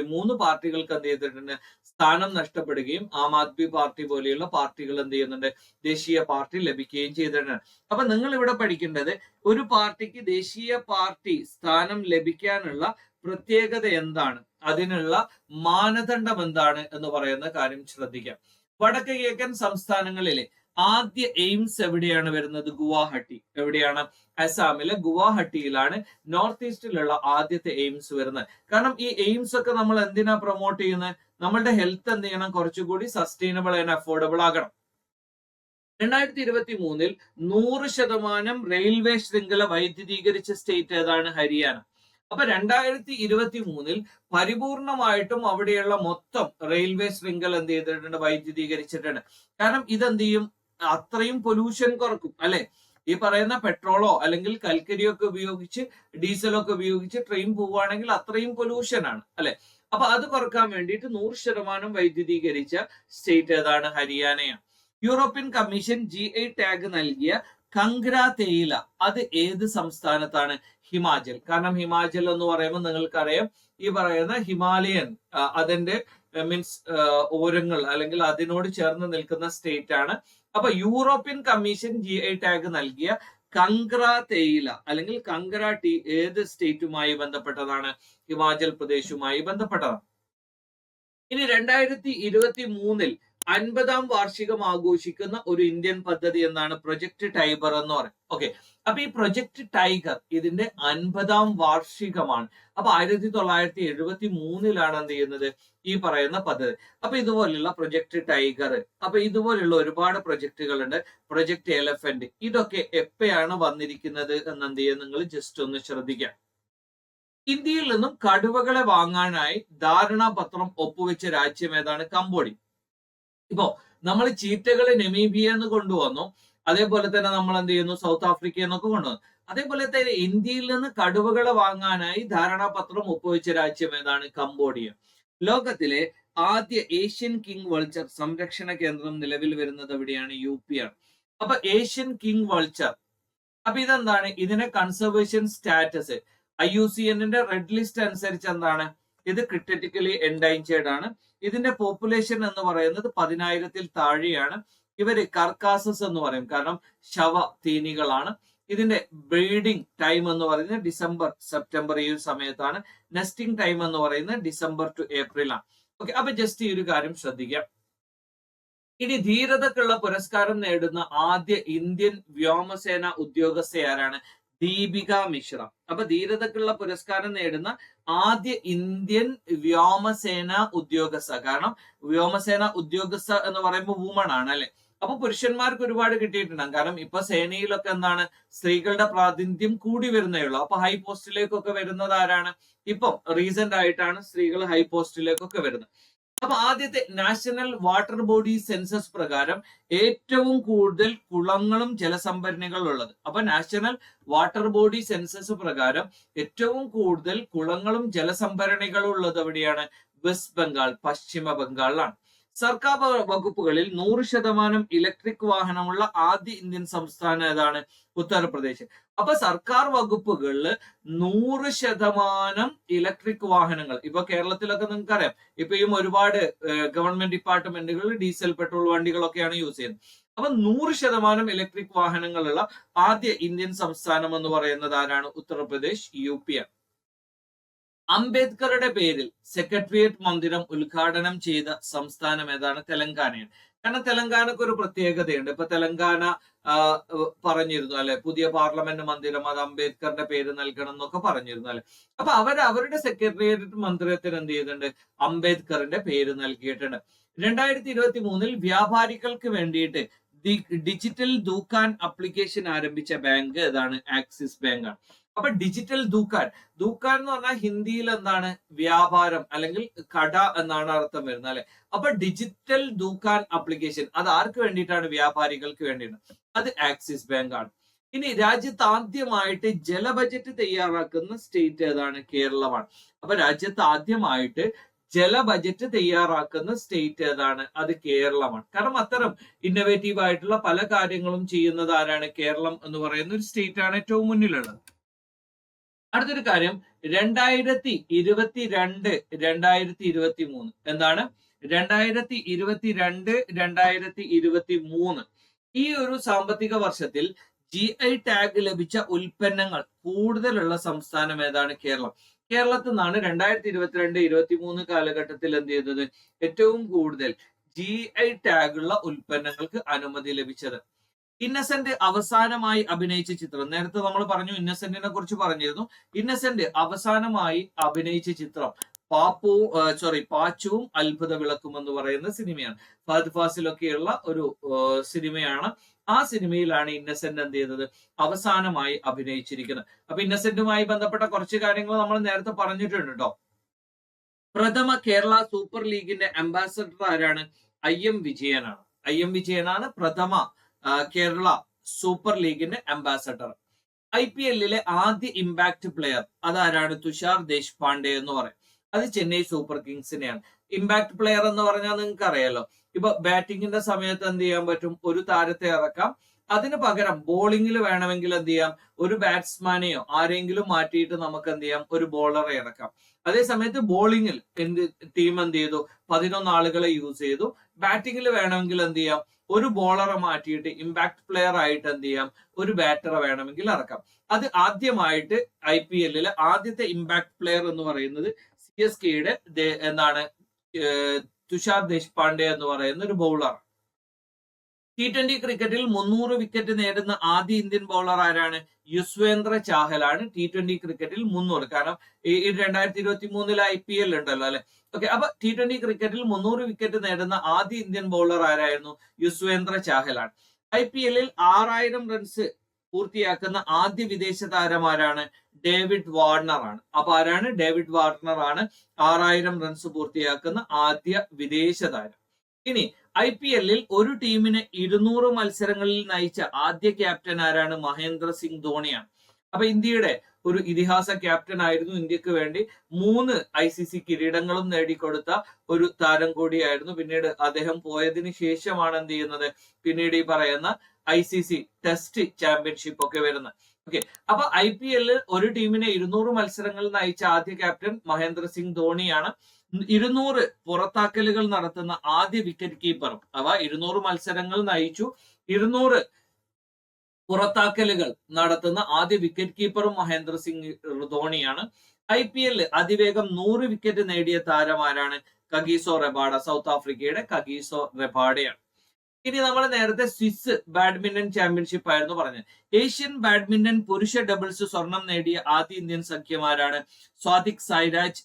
3 പാർട്ടികൾക്ക് എന്ത് ചെയ്തിട്ടുണ്ട്? സ്ഥാനം നഷ്ടപ്പെടുകയും ആം ആദ്മി പാർട്ടി പോലെയുള്ള പാർട്ടികൾ എന്ത് ചെയ്യുന്നുണ്ട്? ദേശീയ പാർട്ടി ലഭിക്കുകയും ചെയ്തിട്ടുണ്ട്. അപ്പൊ നിങ്ങൾ ഇവിടെ പഠിക്കേണ്ടത്, ഒരു പാർട്ടിക്ക് ദേശീയ പാർട്ടി സ്ഥാനം ലഭിക്കാനുള്ള പ്രത്യേകത എന്താണ്, അതിനുള്ള മാനദണ്ഡം എന്താണ് എന്ന് പറയുന്ന കാര്യം ശ്രദ്ധിക്കാം. വടക്ക് കിഴക്കൻ സംസ്ഥാനങ്ങളിലെ ആദ്യ എയിംസ് എവിടെയാണ് വരുന്നത്? ഗുവാഹട്ടി. എവിടെയാണ്? അസാമിലെ ഗുവാഹട്ടിയിലാണ് നോർത്ത് ഈസ്റ്റിലുള്ള ആദ്യത്തെ എയിംസ് വരുന്നത്. കാരണം ഈ എയിംസ് ഒക്കെ നമ്മൾ എന്തിനാ പ്രൊമോട്ട് ചെയ്യുന്നത്? നമ്മളുടെ ഹെൽത്ത് എന്ത് ചെയ്യണം? കുറച്ചുകൂടി സസ്റ്റൈനബിൾ ആൻഡ് അഫോർഡബിൾ ആകണം. 2023 100% റെയിൽവേ ശൃംഖല വൈദ്യുതീകരിച്ച സ്റ്റേറ്റ് ഏതാണ്? ഹരിയാന. അപ്പൊ 2023 പരിപൂർണമായിട്ടും അവിടെയുള്ള മൊത്തം റെയിൽവേ ശൃംഖല എന്ത് ചെയ്തിട്ടുണ്ട്? വൈദ്യുതീകരിച്ചിട്ടുണ്ട്. കാരണം ഇതെന്ത് ചെയ്യും? അത്രയും പൊല്യൂഷൻ കുറക്കും അല്ലെ. ഈ പറയുന്ന പെട്രോളോ അല്ലെങ്കിൽ കൽക്കരിയോ ഒക്കെ ഉപയോഗിച്ച്, ഡീസലോ ഒക്കെ ഉപയോഗിച്ച് ട്രെയിൻ പോവുകയാണെങ്കിൽ അത്രയും പൊല്യൂഷൻ ആണ് അല്ലെ. അപ്പൊ അത് കുറക്കാൻ വേണ്ടിയിട്ട് 100% വൈദ്യുതീകരിച്ച സ്റ്റേറ്റ് ഏതാണ്? ഹരിയാനയാണ്. യൂറോപ്യൻ കമ്മീഷൻ GI ടാഗ് നൽകിയ കങ്ക്ര തേയില അത് ഏത് സംസ്ഥാനത്താണ്? ഹിമാചൽ. കാരണം ഹിമാചൽ എന്ന് പറയുമ്പോൾ നിങ്ങൾക്കറിയാം, ഈ പറയുന്ന ഹിമാലയൻ അതിന്റെ മീൻസ് ഓരങ്ങൾ അല്ലെങ്കിൽ അതിനോട് ചേർന്ന് നിൽക്കുന്ന സ്റ്റേറ്റ് ആണ്. അപ്പൊ യൂറോപ്യൻ കമ്മീഷൻ GI ടാഗ് നൽകിയ കങ്ക്ര തേയില അല്ലെങ്കിൽ കങ്ക്ര ടീ ഏത് സ്റ്റേറ്റുമായി ബന്ധപ്പെട്ടതാണ്? ഹിമാചൽ പ്രദേശുമായി ബന്ധപ്പെട്ടതാണ്. ഇനി 2023 50ാം വാർഷികം ആഘോഷിക്കുന്ന ഒരു ഇന്ത്യൻ പദ്ധതി എന്നാണ്? പ്രൊജക്ട് ടൈഗർ എന്ന് പറയും. ഓക്കെ, അപ്പൊ ഈ പ്രൊജക്ട് ടൈഗർ ഇതിന്റെ 50ാം വാർഷികമാണ്. അപ്പൊ 1973 എന്ത് ചെയ്യുന്നത്? ഈ പറയുന്ന പദ്ധതി. അപ്പൊ ഇതുപോലുള്ള പ്രൊജക്ട് ടൈഗർ, അപ്പൊ ഇതുപോലുള്ള ഒരുപാട് പ്രൊജക്ടുകൾ ഉണ്ട്. പ്രൊജക്ട് എലഫന്റ്, ഇതൊക്കെ എപ്പോഴാണ് വന്നിരിക്കുന്നത് എന്ന് എന്ത് ചെയ്യുക? നിങ്ങൾ ജസ്റ്റ് ഒന്ന് ശ്രദ്ധിക്കാം. ഇന്ത്യയിൽ നിന്നും കടുവകളെ വാങ്ങാനായി ധാരണാപത്രം ഒപ്പുവെച്ച രാജ്യം ഏതാണ്? കംബോഡിയ. ഇപ്പോ നമ്മൾ ചീറ്റകളെ നമീബിയ എന്ന് കൊണ്ടുവന്നു, അതേപോലെ തന്നെ നമ്മൾ എന്ത് ചെയ്യുന്നു? സൗത്ത് ആഫ്രിക്ക എന്നൊക്കെ കൊണ്ടുവന്നു. അതേപോലെ തന്നെ ഇന്ത്യയിൽ നിന്ന് കടുവകളെ വാങ്ങാനായി ധാരണാപത്രം ഒപ്പുവെച്ച രാജ്യം ഏതാണ്? കംബോഡിയ. ലോകത്തിലെ ആദ്യ ഏഷ്യൻ കിങ് വൾച്ചർ സംരക്ഷണ കേന്ദ്രം നിലവിൽ വരുന്നത് എവിടെയാണ്? UP ആണ്. അപ്പൊ ഏഷ്യൻ കിങ് വൾച്ചർ, അപ്പൊ ഇതെന്താണ്? ഇതിനെ conservation status IUCN red list അനുസരിച്ച് എന്താണ്? ഇത് ക്രിട്ടിക്കലി എൻഡേഞ്ചേർഡ് ആണ്. ഇതിന്റെ പോപ്പുലേഷൻ എന്ന് പറയുന്നത് 10,000-ൽ താഴെയാണ്. ഇവര് കർക്കാസസ് എന്ന് പറയും, കാരണം ശവ തീനികളാണ്. ഇതിന്റെ ബ്രീഡിംഗ് ടൈം എന്ന് പറയുന്നത് ഡിസംബർ സെപ്റ്റംബർ ഈ ഒരു സമയത്താണ്. നെസ്റ്റിംഗ് ടൈം എന്ന് പറയുന്നത് ഡിസംബർ ടു ഏപ്രിൽ ആണ്. ഓക്കെ, അപ്പൊ ജസ്റ്റ് ഈ ഒരു കാര്യം ശ്രദ്ധിക്കാം. ഇനി ധീരതക്കുള്ള പുരസ്കാരം നേടുന്ന ആദ്യ ഇന്ത്യൻ വ്യോമസേന ഉദ്യോഗസ്ഥ ആരാണ്? ദീപിക മിശ്ര. അപ്പൊ ധീരതക്കുള്ള പുരസ്കാരം നേടുന്ന ആദ്യ ഇന്ത്യൻ വ്യോമസേന ഉദ്യോഗസ്ഥ, കാരണം വ്യോമസേന ഉദ്യോഗസ്ഥ എന്ന് പറയുമ്പോൾ വുമൺ ആണ് അല്ലെ. അപ്പൊ പുരുഷന്മാർക്ക് ഒരുപാട് കിട്ടിയിട്ടുണ്ടാകും, കാരണം ഇപ്പൊ സേനയിലൊക്കെ എന്താണ് സ്ത്രീകളുടെ പ്രാതിനിധ്യം കൂടി വരുന്നേ ഉള്ളൂ. അപ്പൊ ഹൈ പോസ്റ്റിലേക്കൊക്കെ വരുന്നത് ആരാണ്? ഇപ്പം റീസെന്റ് ആയിട്ടാണ് സ്ത്രീകൾ ഹൈ പോസ്റ്റിലേക്കൊക്കെ വരുന്നത്. അപ്പൊ ആദ്യത്തെ നാഷണൽ വാട്ടർ ബോഡി സെൻസസ് പ്രകാരം ഏറ്റവും കൂടുതൽ കുളങ്ങളും ജലസംഭരണികളും ഉള്ളത്. അപ്പൊ നാഷണൽ വാട്ടർ ബോഡി സെൻസസ് പ്രകാരം ഏറ്റവും കൂടുതൽ കുളങ്ങളും ജലസംഭരണികളും ഉള്ളത് എവിടെയാണ്? വെസ്റ്റ് ബംഗാൾ, പശ്ചിമ ബംഗാളിലാണ്. സർക്കാർ വകുപ്പുകളിൽ 100% ഇലക്ട്രിക് വാഹനമുള്ള ആദ്യ ഇന്ത്യൻ സംസ്ഥാനം ഏതാണ്? ഉത്തർപ്രദേശ്. അപ്പൊ സർക്കാർ വകുപ്പുകളിൽ 100% ഇലക്ട്രിക് വാഹനങ്ങൾ. ഇപ്പൊ കേരളത്തിലൊക്കെ നിങ്ങൾക്ക് അറിയാം, ഇപ്പൊ ഒരുപാട് ഗവൺമെന്റ് ഡിപ്പാർട്ട്മെന്റുകളിൽ ഡീസൽ പെട്രോൾ വണ്ടികളൊക്കെയാണ് യൂസ് ചെയ്യുന്നത്. അപ്പൊ 100% ഇലക്ട്രിക് വാഹനങ്ങളുള്ള ആദ്യ ഇന്ത്യൻ സംസ്ഥാനം എന്ന് പറയുന്നത് ആരാണ്? ഉത്തർപ്രദേശ്, UP ആണ്. അംബേദ്കറുടെ പേരിൽ സെക്രട്ടേറിയറ്റ് മന്ദിരം ഉദ്ഘാടനം ചെയ്ത സംസ്ഥാനം ഏതാണ്? തെലങ്കാനയാണ്. കാരണം തെലങ്കാനക്ക് ഒരു പ്രത്യേകതയുണ്ട്. ഇപ്പൊ തെലങ്കാന പറഞ്ഞിരുന്നു അല്ലെ, പുതിയ പാർലമെന്റ് മന്ദിരം അത് അംബേദ്കറുടെ പേര് നൽകണം എന്നൊക്കെ പറഞ്ഞിരുന്നു അല്ലെ. അപ്പൊ അവരുടെ സെക്രട്ടേറിയറ്റ് മന്ദിരത്തിന് എന്ത് ചെയ്തിട്ടുണ്ട്? അംബേദ്കറിന്റെ പേര് നൽകിയിട്ടുണ്ട്. 2023 വ്യാപാരികൾക്ക് വേണ്ടിയിട്ട് ഡിജിറ്റൽ ദൂക്കാൻ അപ്ലിക്കേഷൻ ആരംഭിച്ച ബാങ്ക് ഏതാണ്? ആക്സിസ് ബാങ്ക് ആണ്. അപ്പൊ ഡിജിറ്റൽ ദൂക്കാൻ എന്ന് പറഞ്ഞാൽ ഹിന്ദിയിൽ എന്താണ്? വ്യാപാരം അല്ലെങ്കിൽ കട എന്നാണ് അർത്ഥം വരുന്നത് അല്ലെ. അപ്പൊ ഡിജിറ്റൽ ദൂക്കാൻ അപ്ലിക്കേഷൻ അത് ആർക്ക് വേണ്ടിയിട്ടാണ്? വ്യാപാരികൾക്ക് വേണ്ടിയിട്ടാണ്. അത് ആക്സിസ് ബാങ്ക് ആണ്. ഇനി രാജ്യത്ത് ആദ്യമായിട്ട് ജല ബജറ്റ് തയ്യാറാക്കുന്ന സ്റ്റേറ്റ് ഏതാണ്? കേരളമാണ്. അപ്പൊ രാജ്യത്ത് ആദ്യമായിട്ട് ജല ബജറ്റ് തയ്യാറാക്കുന്ന സ്റ്റേറ്റ് ഏതാണ്? അത് കേരളമാണ്. കാരണം അത്തരം ഇന്നോവേറ്റീവ് ആയിട്ടുള്ള പല കാര്യങ്ങളും ചെയ്യുന്നത് ആരാണ്? കേരളം എന്ന് പറയുന്ന ഒരു സ്റ്റേറ്റ് ആണ് ഏറ്റവും മുന്നിലുള്ളത്. അടുത്തൊരു കാര്യം, 2022, 2023 എന്താണ്? 2022, 2023 ഈ ഒരു സാമ്പത്തിക വർഷത്തിൽ GI ടാഗ് ലഭിച്ച ഉൽപ്പന്നങ്ങൾ കൂടുതലുള്ള സംസ്ഥാനം ഏതാണ്? കേരളം. കേരളത്തിൽ നിന്നാണ് 2022, 2023 കാലഘട്ടത്തിൽ എന്ത് ചെയ്തത്? ഏറ്റവും കൂടുതൽ GI ടാഗ് ഉള്ള ഉൽപ്പന്നങ്ങൾക്ക് അനുമതി ലഭിച്ചത്. ഇന്നസെന്റ് അവസാനമായി അഭിനയിച്ച ചിത്രം, നേരത്തെ നമ്മൾ പറഞ്ഞു ഇന്നസെന്റിനെ കുറിച്ച് പറഞ്ഞിരുന്നു. ഇന്നസെന്റ് അവസാനമായി അഭിനയിച്ച ചിത്രം പാച്ചുവും അത്ഭുത വിളക്കും എന്ന് പറയുന്ന സിനിമയാണ്. ഫഹദ് ഫാസിലൊക്കെയുള്ള ഒരു സിനിമയാണ്. ആ സിനിമയിലാണ് ഇന്നസെന്റ് എന്ത് ചെയ്തത്? അവസാനമായി അഭിനയിച്ചിരിക്കുന്നത്. അപ്പൊ ഇന്നസെന്റുമായി ബന്ധപ്പെട്ട കുറച്ച് കാര്യങ്ങൾ നമ്മൾ നേരത്തെ പറഞ്ഞിട്ടുണ്ട് കേട്ടോ. പ്രഥമ കേരള സൂപ്പർ ലീഗിന്റെ അംബാസഡർ ആരാണ്? IM വിജയനാണ്. IM വിജയനാണ് പ്രഥമ കേരള സൂപ്പർ ലീഗിന്റെ അംബാസഡർ. IPL-ലെ ആദ്യ ഇമ്പാക്ട് പ്ലെയർ അതാരാണ്? തുഷാർ ദേശ്പാണ്ഡെ എന്ന് പറയും. അത് ചെന്നൈ സൂപ്പർ കിങ്സിനെയാണ്. ഇമ്പാക്ട് പ്ലെയർ എന്ന് പറഞ്ഞാൽ നിങ്ങൾക്ക് അറിയാലോ, ഇപ്പൊ ബാറ്റിങ്ങിന്റെ സമയത്ത് എന്ത് ചെയ്യാൻ പറ്റും? ഒരു താരത്തെ ഇറക്കാം. അതിന് പകരം ബോളിംഗിൽ വേണമെങ്കിൽ എന്ത് ചെയ്യാം? ഒരു ബാറ്റ്സ്മാനെയോ ആരെങ്കിലും മാറ്റിയിട്ട് നമുക്ക് എന്ത് ചെയ്യാം? ഒരു ബോളറെ ഇറക്കാം. അതേ സമയത്ത് ബോളിംഗിൽ ടീം എന്ത് ചെയ്തു? 11 ആളുകളെ യൂസ് ചെയ്തു. ബാറ്റിംഗിൽ വേണമെങ്കിൽ എന്ത് ചെയ്യാം? ഒരു ബോളറെ മാറ്റിയിട്ട് ഇമ്പാക്ട് പ്ലെയർ ആയിട്ട് എന്ത് ചെയ്യാം? ഒരു ബാറ്ററെ വേണമെങ്കിൽ ഇറക്കാം. അത് ആദ്യമായിട്ട് IPL-ലെ ആദ്യത്തെ ഇമ്പാക്ട് പ്ലെയർ എന്ന് പറയുന്നത് CSKയുടെ എന്താണ്? തുഷാർ ദേശ്പാണ്ഡെ എന്ന് പറയുന്ന ഒരു ബൗളർ. T20 ക്രിക്കറ്റിൽ 300 വിക്കറ്റ് നേടുന്ന ആദ്യ ഇന്ത്യൻ ബൗളർ ആരാണ്? യുസ്വേന്ദ്ര ചാഹലാണ്. T20 ക്രിക്കറ്റിൽ 300, കാരണം ഈ 2023 IPL ഉണ്ടല്ലോ അല്ലെ. ഓക്കെ, അപ്പൊ T20 ക്രിക്കറ്റിൽ 300 വിക്കറ്റ് നേടുന്ന ആദ്യ ഇന്ത്യൻ ബൗളർ ആരായിരുന്നു? യുസ്വേന്ദ്ര ചാഹലാണ്. IPL-ൽ 6000 റൺസ് പൂർത്തിയാക്കുന്ന ആദ്യ വിദേശ താരം ആരാണ്? ഡേവിഡ് വാർണർ ആണ്. അപ്പൊ ആരാണ്? ഡേവിഡ് വാർണർ ആണ് 6000 റൺസ് പൂർത്തിയാക്കുന്ന ആദ്യ വിദേശ താരം. ഇനി IPL-ൽ ഒരു ടീമിനെ 200 മത്സരങ്ങളിൽ നയിച്ച ആദ്യ ക്യാപ്റ്റൻ ആരാണ്? മഹേന്ദ്ര സിംഗ് ധോണിയാണ്. അപ്പൊ ഇന്ത്യയുടെ ഒരു ഇതിഹാസ ക്യാപ്റ്റൻ ആയിരുന്നു. ഇന്ത്യക്ക് വേണ്ടി 3 ICC കിരീടങ്ങളും നേടിക്കൊടുത്ത ഒരു താരം കൂടിയായിരുന്നു. പിന്നീട് അദ്ദേഹം പോയതിനു ശേഷമാണ് എന്ത് ചെയ്യുന്നത്? പിന്നീട് ഈ പറയുന്ന ICC ടെസ്റ്റ് ചാമ്പ്യൻഷിപ്പ് ഒക്കെ വരുന്നത്. ഓക്കെ, അപ്പൊ IPL ഒരു ടീമിനെ 200 മത്സരങ്ങൾ നയിച്ച ആദ്യ ക്യാപ്റ്റൻ മഹേന്ദ്ര സിംഗ് ധോണിയാണ്. 200 പുറത്താക്കലുകൾ നടത്തുന്ന ആദ്യ വിക്കറ്റ് കീപ്പറും. അവ 200 മത്സരങ്ങൾ നയിച്ചു, 200 പുറത്താക്കലുകൾ നടത്തുന്ന ആദ്യ വിക്കറ്റ് കീപ്പറും മഹേന്ദ്ര സിംഗ് ധോണിയാണ്. IPL അതിവേഗം 100 വിക്കറ്റ് നേടിയ താരമാരാണ്? കഗീസോ റബാഡ, സൗത്ത് ആഫ്രിക്കയുടെ കഗീസോ റബാഡയാണ്. ഇനി നമ്മൾ നേരത്തെ സ്വിസ് ബാഡ്മിന്റൺ ചാമ്പ്യൻഷിപ്പ് ആയിരുന്നു പറഞ്ഞത്. ഏഷ്യൻ ബാഡ്മിന്റൺ പുരുഷ ഡബിൾസ് സ്വർണം നേടിയ ആദ്യ ഇന്ത്യൻ സഖ്യമാരാണ്? സ്വാതിക് സായിരാജ്,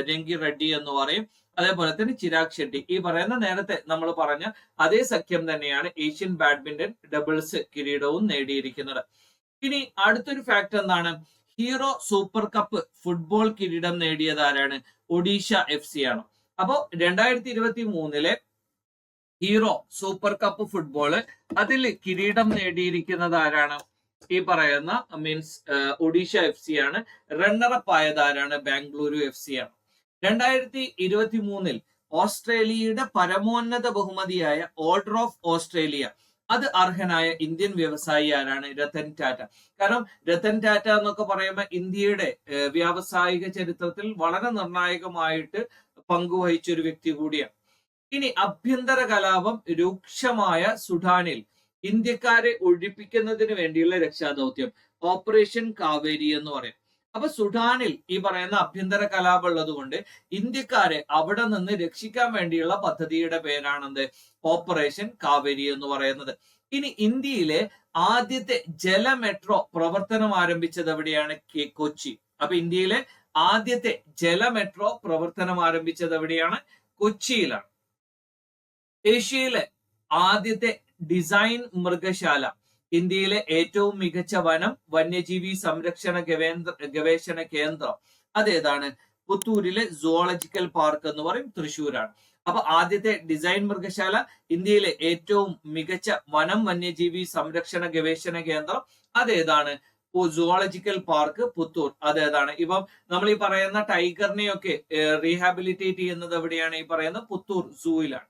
രംഗി റെഡ്ഡി എന്ന് പറയും. അതേപോലെ തന്നെ ചിരാഗ് ഷെട്ടി. ഈ പറയുന്ന നേരത്തെ നമ്മൾ പറഞ്ഞ അതേ സഖ്യം തന്നെയാണ് ഏഷ്യൻ ബാഡ്മിന്റൺ ഡബിൾസ് കിരീടവും നേടിയിരിക്കുന്നത്. ഇനി അടുത്തൊരു ഫാക്ട് എന്താണ്? ഹീറോ സൂപ്പർ കപ്പ് ഫുട്ബോൾ കിരീടം നേടിയത് ആരാണ്? ഒഡീഷ FC ആണ്. അപ്പോ 2023 ഹീറോ സൂപ്പർ കപ്പ് ഫുട്ബോള് അതിൽ കിരീടം നേടിയിരിക്കുന്നത് ആരാണ്? ഈ പറയുന്ന ഒഡീഷ FC ആണ്. റണ്ണറപ്പ് ആയത് ആരാണ്? ബാംഗ്ലൂരു FC ആണ്. 2023 ഓസ്ട്രേലിയയുടെ പരമോന്നത ബഹുമതിയായ ഓർഡർ ഓഫ് ഓസ്ട്രേലിയ അത് അർഹനായ ഇന്ത്യൻ വ്യവസായി ആരാണ്? രത്തൻ ടാറ്റ. കാരണം രത്തൻ ടാറ്റ എന്നൊക്കെ പറയുമ്പോൾ ഇന്ത്യയുടെ വ്യാവസായിക ചരിത്രത്തിൽ വളരെ നിർണായകമായിട്ട് പങ്കുവഹിച്ച ഒരു വ്യക്തി കൂടിയാണ്. ഇനി ആഭ്യന്തര കലാപം രൂക്ഷമായ സുഡാനിൽ ഇന്ത്യക്കാരെ ഒഴിപ്പിക്കുന്നതിന് വേണ്ടിയുള്ള രക്ഷാദൗത്യം ഓപ്പറേഷൻ കാവേരി എന്ന് പറയും. അപ്പൊ സുഡാനിൽ ഈ പറയുന്ന ആഭ്യന്തര കലാപം ഉള്ളത് കൊണ്ട് ഇന്ത്യക്കാരെ അവിടെ നിന്ന് രക്ഷിക്കാൻ വേണ്ടിയുള്ള പദ്ധതിയുടെ പേരാണെന്ത്? ഓപ്പറേഷൻ കാവേരി എന്ന് പറയുന്നത്. ഇനി ഇന്ത്യയിലെ ആദ്യത്തെ ജല മെട്രോ പ്രവർത്തനം ആരംഭിച്ചത് എവിടെയാണ്? കൊച്ചി. അപ്പൊ ഇന്ത്യയിലെ ആദ്യത്തെ ജല മെട്രോ പ്രവർത്തനം ആരംഭിച്ചത് എവിടെയാണ്? കൊച്ചിയിലാണ്. ഏഷ്യയിലെ ആദ്യത്തെ ഡിസൈൻ മൃഗശാല, ഇന്ത്യയിലെ ഏറ്റവും മികച്ച വനം വന്യജീവി സംരക്ഷണ ഗവേഷണ കേന്ദ്രം അതേതാണ്? പുത്തൂരിലെ സുവോളജിക്കൽ പാർക്ക് എന്ന് പറയും, തൃശ്ശൂരാണ്. അപ്പൊ ആദ്യത്തെ ഡിസൈൻ മൃഗശാല, ഇന്ത്യയിലെ ഏറ്റവും മികച്ച വനം വന്യജീവി സംരക്ഷണ ഗവേഷണ കേന്ദ്രം അതേതാണ്? Zoological park Puthur. അതേതാണ്? ഇപ്പം നമ്മൾ ഈ പറയുന്ന ടൈഗറിനെയൊക്കെ റീഹാബിലിറ്റേറ്റ് ചെയ്യുന്നത് എവിടെയാണ്? ഈ പറയുന്ന പുത്തൂർ സൂയിലാണ്.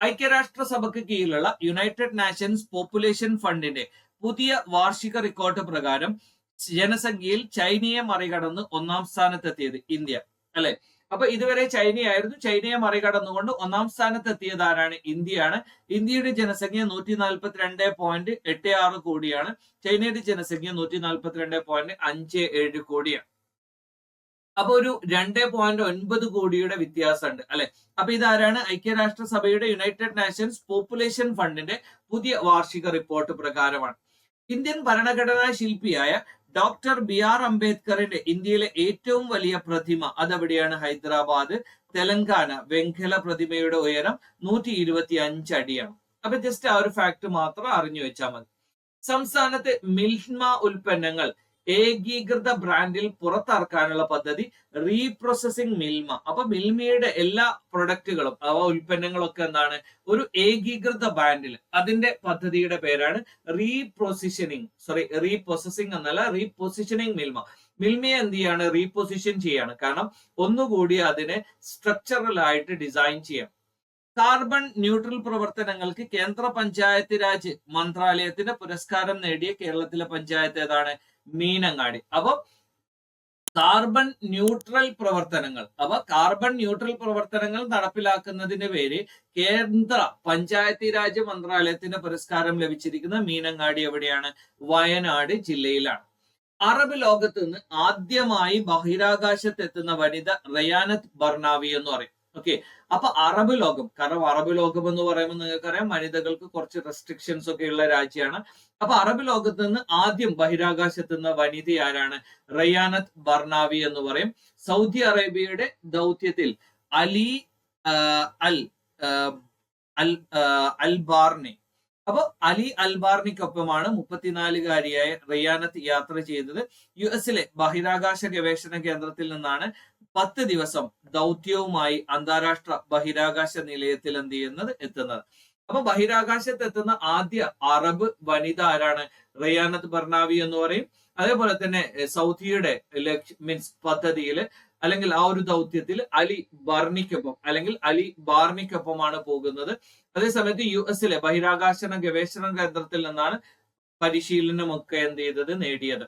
ഐക്യരാഷ്ട്രസഭയ്ക്ക് കീഴിലുള്ള യുണൈറ്റഡ് നാഷൻസ് പോപ്പുലേഷൻ ഫണ്ടിന്റെ പുതിയ വാർഷിക റെക്കോർഡ് പ്രകാരം ജനസംഖ്യയിൽ ചൈനയെ മറികടന്ന് 1ാം സ്ഥാനത്തെത്തിയത് ഇന്ത്യ അല്ലെ? അപ്പൊ ഇതുവരെ ചൈനയായിരുന്നു. ചൈനയെ മറികടന്നുകൊണ്ട് 1ാം സ്ഥാനത്തെത്തിയത് ആരാണ്? ഇന്ത്യയാണ്. ഇന്ത്യയുടെ ജനസംഖ്യ 142.86 കോടിയാണ്. ചൈനയുടെ ജനസംഖ്യ 142.57 കോടിയാണ്. അപ്പൊ ഒരു 2.9 കോടിയുടെ വ്യത്യാസമുണ്ട് അല്ലെ? അപ്പൊ ഇതാരാണ്? ഐക്യരാഷ്ട്രസഭയുടെ യുണൈറ്റഡ് നാഷൻസ് പോപ്പുലേഷൻ ഫണ്ടിന്റെ പുതിയ വാർഷിക റിപ്പോർട്ട് പ്രകാരമാണ്. ഇന്ത്യൻ ഭരണഘടനാ ശില്പിയായ ഡോക്ടർ BR അംബേദ്കറിന്റെ ഇന്ത്യയിലെ ഏറ്റവും വലിയ പ്രതിമ അതെവിടെയാണ്? ഹൈദരാബാദ്. തെലങ്കാന വെങ്കല പ്രതിമയുടെ ഉയരം 125 അടിയാണ്. അപ്പൊ ജസ്റ്റ് ആ ഒരു ഫാക്ട് മാത്രം അറിഞ്ഞു വെച്ചാൽ മതി. സംസ്ഥാനത്ത് മിൽമ ഉൽപ്പന്നങ്ങൾ ഏകീകൃത ബ്രാൻഡിൽ പുറത്തിറക്കാനുള്ള പദ്ധതി റീപ്രോസസിംഗ് മിൽമ. അപ്പൊ മിൽമയുടെ എല്ലാ പ്രൊഡക്റ്റുകളും ഉൽപ്പന്നങ്ങളൊക്കെ എന്താണ്? ഒരു ഏകീകൃത ബ്രാൻഡിൽ. അതിന്റെ പദ്ധതിയുടെ പേരാണ് റീപ്രോസസിംഗ് എന്നല്ല, റീപൊസിഷനിങ് മിൽമ. മിൽമയെ എന്ത് ചെയ്യാണ്? റീപൊസിഷൻ ചെയ്യാണ്. കാരണം ഒന്നുകൂടി അതിനെ സ്ട്രക്ചറൽ ആയിട്ട് ഡിസൈൻ ചെയ്യാം. കാർബൺ ന്യൂട്രൽ പ്രവർത്തനങ്ങൾക്ക് കേന്ദ്ര പഞ്ചായത്ത് രാജ് മന്ത്രാലയത്തിന്റെ പുരസ്കാരം നേടിയ കേരളത്തിലെ പഞ്ചായത്ത് ഏതാണ്? മീനങ്ങാടി. അപ്പൊ കാർബൺ ന്യൂട്രൽ പ്രവർത്തനങ്ങൾ നടപ്പിലാക്കുന്നതിന്റെ പേര് കേന്ദ്ര പഞ്ചായത്തി രാജ് മന്ത്രാലയത്തിന്റെ പുരസ്കാരം ലഭിച്ചിരിക്കുന്ന മീനങ്ങാടി എവിടെയാണ്? വയനാട് ജില്ലയിലാണ്. അറബ് ലോകത്ത് നിന്ന് ആദ്യമായി ബഹിരാകാശത്തെത്തുന്ന വനിത റയാനത്ത് ബർണാവി എന്ന് പറയും. ഓക്കെ, അപ്പൊ അറബ് ലോകം, കാരണം അറബ് ലോകം എന്ന് പറയുമ്പോൾ നിങ്ങൾക്കറിയാം വനിതകൾക്ക് കുറച്ച് റെസ്ട്രിക്ഷൻസ് ഒക്കെ ഉള്ള രാജ്യമാണ്. അപ്പൊ അറബ് ലോകത്ത് നിന്ന് ആദ്യം ബഹിരാകാശത്തുന്ന വനിത ആരാണ്? റയാനത്ത് ബർണാവി എന്ന് പറയും. സൗദി അറേബ്യയുടെ ദൗത്യത്തിൽ അൽബാർണി. അപ്പൊ അലി അൽബാർണിക്കൊപ്പമാണ് 34-കാരിയായ റയാനത്ത് യാത്ര ചെയ്തത്. US ബഹിരാകാശ ഗവേഷണ കേന്ദ്രത്തിൽ നിന്നാണ് 10 ദിവസം ദൗത്യവുമായി അന്താരാഷ്ട്ര ബഹിരാകാശ നിലയത്തിൽ എത്തുന്നത്. അപ്പൊ ബഹിരാകാശത്ത് എത്തുന്ന ആദ്യ അറബ് വനിത ആരാണ്? റയാനത്ത് ബർണാവി എന്ന് പറയും. അതേപോലെ തന്നെ സൗദിയുടെ പദ്ധതിയിൽ അല്ലെങ്കിൽ ആ ഒരു ദൗത്യത്തിൽ അലി ബർണിക്കൊപ്പം അല്ലെങ്കിൽ അലി ബാർണിക്കൊപ്പമാണ് പോകുന്നത്. അതേസമയത്ത് US ബഹിരാകാശ ഗവേഷണ കേന്ദ്രത്തിൽ നിന്നാണ് പരിശീലനമൊക്കെ എന്ത് ചെയ്തത്, നേടിയത്.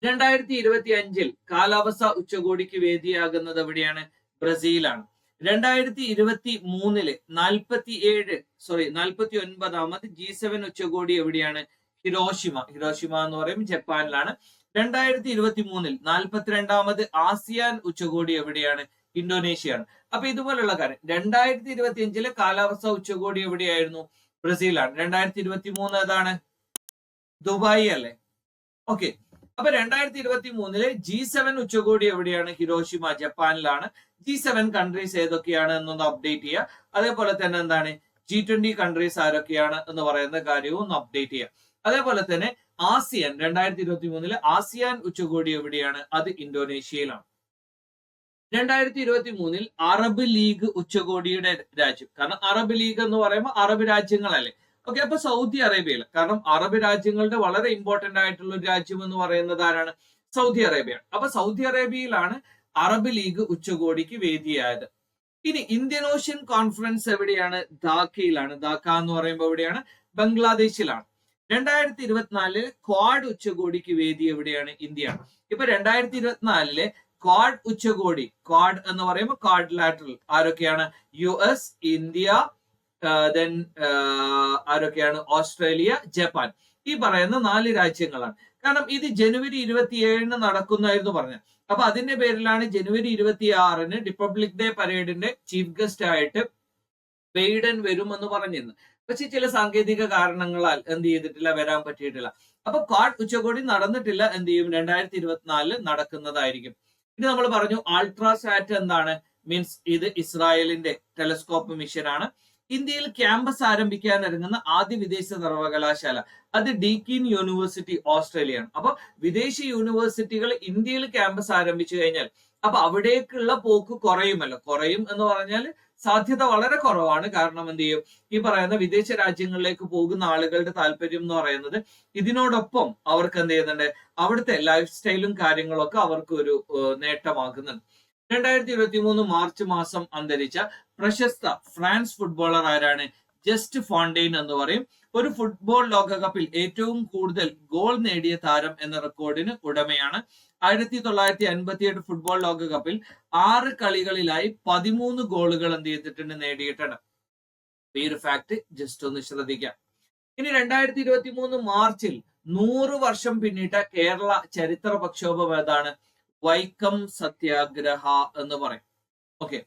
2025 കാലാവസ്ഥ ഉച്ചകോടിക്ക് വേദിയാകുന്നത് എവിടെയാണ്? ബ്രസീലാണ്. 2023 49ാമത് G7 ഉച്ചകോടി എവിടെയാണ്? ഹിരോഷിമ എന്ന് പറയും, ജപ്പാനിലാണ്. 2023 42ാമത് ആസിയാൻ ഉച്ചകോടി എവിടെയാണ്? ഇന്തോനേഷ്യയാണ്. അപ്പൊ ഇതുപോലുള്ള കാര്യം. 2025 കാലാവസ്ഥ ഉച്ചകോടി എവിടെയായിരുന്നു? ബ്രസീലാണ്. 2023 ഏതാണ്? ദുബായ് അല്ലേ? ഓക്കെ. അപ്പൊ 2023 G7 ഉച്ചകോടി എവിടെയാണ്? ഹിരോഷിമ, ജപ്പാനിലാണ്. G7 കൺട്രീസ് ഏതൊക്കെയാണ് എന്നൊന്ന് അപ്ഡേറ്റ് ചെയ്യുക. അതേപോലെ തന്നെ എന്താണ് G20 കൺട്രീസ് ആരൊക്കെയാണ് എന്ന് പറയുന്ന കാര്യവും ഒന്ന് അപ്ഡേറ്റ് ചെയ്യുക. അതേപോലെ തന്നെ ആസിയാൻ 2023 ആസിയാൻ ഉച്ചകോടി എവിടെയാണ്? അത് ഇന്തോനേഷ്യയിലാണ്. 2023 അറബ് ലീഗ് ഉച്ചകോടിയുടെ രാജ്യം, കാരണം അറബ് ലീഗ് എന്ന് പറയുമ്പോൾ അറബ് രാജ്യങ്ങളല്ലേ. ഓക്കെ. അപ്പൊ സൗദി അറേബ്യയിൽ, കാരണം അറബ് രാജ്യങ്ങളുടെ വളരെ ഇമ്പോർട്ടന്റ് ആയിട്ടുള്ള ഒരു രാജ്യം എന്ന് പറയുന്നത് ആരാണ്? സൗദി അറേബ്യയാണ്. അപ്പൊ സൗദി അറേബ്യയിലാണ് അറബ് ലീഗ് ഉച്ചകോടിക്ക് വേദിയായത്. ഇനി ഇന്ത്യൻ ഓഷ്യൻ കോൺഫറൻസ് എവിടെയാണ്? ധാക്കയിലാണ്. ധാക്ക എന്ന് പറയുമ്പോൾ എവിടെയാണ്? ബംഗ്ലാദേശിലാണ്. 2024 ക്വാഡ് ഉച്ചകോടിക്ക് വേദി എവിടെയാണ്? ഇന്ത്യയാണ്. ഇപ്പൊ 2024 ക്വാഡ് ഉച്ചകോടി, ക്വാഡ് എന്ന് പറയുമ്പോൾ ക്വാഡ്ലാറ്ററൽ ആരൊക്കെയാണ്? US, ഇന്ത്യ, ദെൻ ആരൊക്കെയാണ്? Australia, Japan. ഈ പറയുന്ന 4 രാജ്യങ്ങളാണ്. കാരണം ഇത് ജനുവരി 27 നടക്കുന്നായിരുന്നു പറഞ്ഞത്. അപ്പൊ അതിന്റെ പേരിലാണ് ജനുവരി 26 റിപ്പബ്ലിക് ഡേ പരേഡിന്റെ ചീഫ് ഗസ്റ്റ് ആയിട്ട് ബൈഡൻ വരുമെന്ന് പറഞ്ഞിരുന്നു. പക്ഷെ ചില സാങ്കേതിക കാരണങ്ങളാൽ എന്ത് ചെയ്തിട്ടില്ല, വരാൻ പറ്റിയിട്ടില്ല. അപ്പൊ ക്വാഡ് ഉച്ചകോടി നടന്നിട്ടില്ല. എന്ത് ചെയ്യും? 2024 നടക്കുന്നതായിരിക്കും. ഇനി നമ്മൾ പറഞ്ഞു അൾട്രാസാറ്റ് എന്താണ്? മീൻസ് ഇത് ഇസ്രായേലിന്റെ ടെലസ്കോപ്പ് മിഷൻ ആണ്. ഇന്ത്യയിൽ ക്യാമ്പസ് ആരംഭിക്കാൻ ഇറങ്ങുന്ന ആദ്യ വിദേശ സർവകലാശാല അത് ഡീക്കിൻ യൂണിവേഴ്സിറ്റി, ഓസ്ട്രേലിയയാണ്. അപ്പൊ വിദേശ യൂണിവേഴ്സിറ്റികൾ ഇന്ത്യയിൽ ക്യാമ്പസ് ആരംഭിച്ചു കഴിഞ്ഞാൽ അപ്പൊ അവിടേക്കുള്ള പോക്ക് കുറയുമല്ലോ. കുറയും എന്ന് പറഞ്ഞാൽ സാധ്യത വളരെ കുറവാണ്. കാരണം എന്ത് ചെയ്യും? ഈ പറയുന്ന വിദേശ രാജ്യങ്ങളിലേക്ക് പോകുന്ന ആളുകളുടെ താല്പര്യം എന്ന് പറയുന്നത് ഇതിനോടൊപ്പം അവർക്ക് എന്ത് ചെയ്യുന്നുണ്ട്, അവിടുത്തെ ലൈഫ് സ്റ്റൈലും കാര്യങ്ങളൊക്കെ അവർക്ക് ഒരു നേട്ടമാകുന്നുണ്ട്. 2023 മാർച്ച് മാസം അന്തരിച്ച പ്രശസ്ത ഫ്രാൻസ് ഫുട്ബോളർ ആരാണ്? ജസ്റ്റ് ഫോണ്ടെയിൻ എന്ന് പറയും. ഒരു ഫുട്ബോൾ ലോകകപ്പിൽ ഏറ്റവും കൂടുതൽ ഗോൾ നേടിയ താരം എന്ന റെക്കോർഡിന് ഉടമയാണ്. 1958 ഫുട്ബോൾ ലോകകപ്പിൽ 6 കളികളിലായി 13 ഗോളുകൾ എന്ത് ചെയ്തിട്ടുണ്ട്, നേടിയിട്ടുണ്ട്. ഈ ഒരു ഫാക്ട് ജസ്റ്റ് ഒന്ന് ശ്രദ്ധിക്കാം. ഇനി 2023 മാർച്ചിൽ 100 വർഷം പിന്നിട്ട കേരള ചരിത്ര പ്രക്ഷോഭം ഏതാണ്? വൈക്കം സത്യാഗ്രഹ എന്ന് പറയും. ഓക്കെ.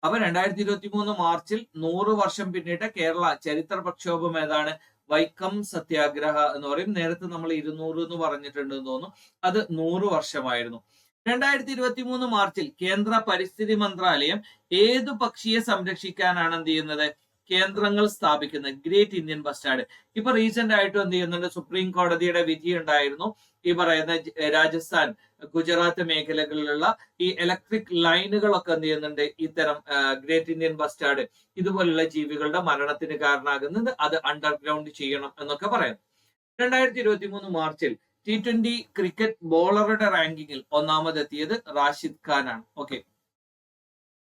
അപ്പൊ 2023 മാർച്ചിൽ 100 വർഷം പിന്നിട്ട കേരള ചരിത്ര പ്രക്ഷോഭം ഏതാണ്? വൈക്കം സത്യാഗ്രഹ എന്ന് പറയും. നേരത്തെ നമ്മൾ 200 എന്ന് പറഞ്ഞിട്ടുണ്ടെന്ന് തോന്നുന്നു. അത് 100 വർഷമായിരുന്നു. 2023 മാർച്ചിൽ കേന്ദ്ര പരിസ്ഥിതി മന്ത്രാലയം ഏതു പക്ഷിയെ സംരക്ഷിക്കാനാണ് എന്ത് ചെയ്യുന്നത്, കേന്ദ്രങ്ങൾ സ്ഥാപിക്കുന്നത്? Great Indian bastard. ഇപ്പൊ റീസെന്റ് ആയിട്ട് എന്ത് ചെയ്യുന്നുണ്ട്, സുപ്രീം കോടതിയുടെ വിധി ഉണ്ടായിരുന്നു. ഈ പറയുന്ന രാജസ്ഥാൻ, ഗുജറാത്ത് മേഖലകളിലുള്ള ഈ ഇലക്ട്രിക് ലൈനുകളൊക്കെ എന്ത് ചെയ്യുന്നുണ്ട്, ഇത്തരം ഗ്രേറ്റ് ഇന്ത്യൻ ബസ്റ്റാർഡ് ഇതുപോലുള്ള ജീവികളുടെ മരണത്തിന് കാരണമാകുന്നത്. അത് അണ്ടർഗ്രൗണ്ട് ചെയ്യണം എന്നൊക്കെ പറയാം. 2023 മാർച്ചിൽ T20 ക്രിക്കറ്റ് ബോളറുടെ റാങ്കിങ്ങിൽ ഒന്നാമതെത്തിയത് റാഷിദ് ഖാൻ ആണ്. ഓക്കെ.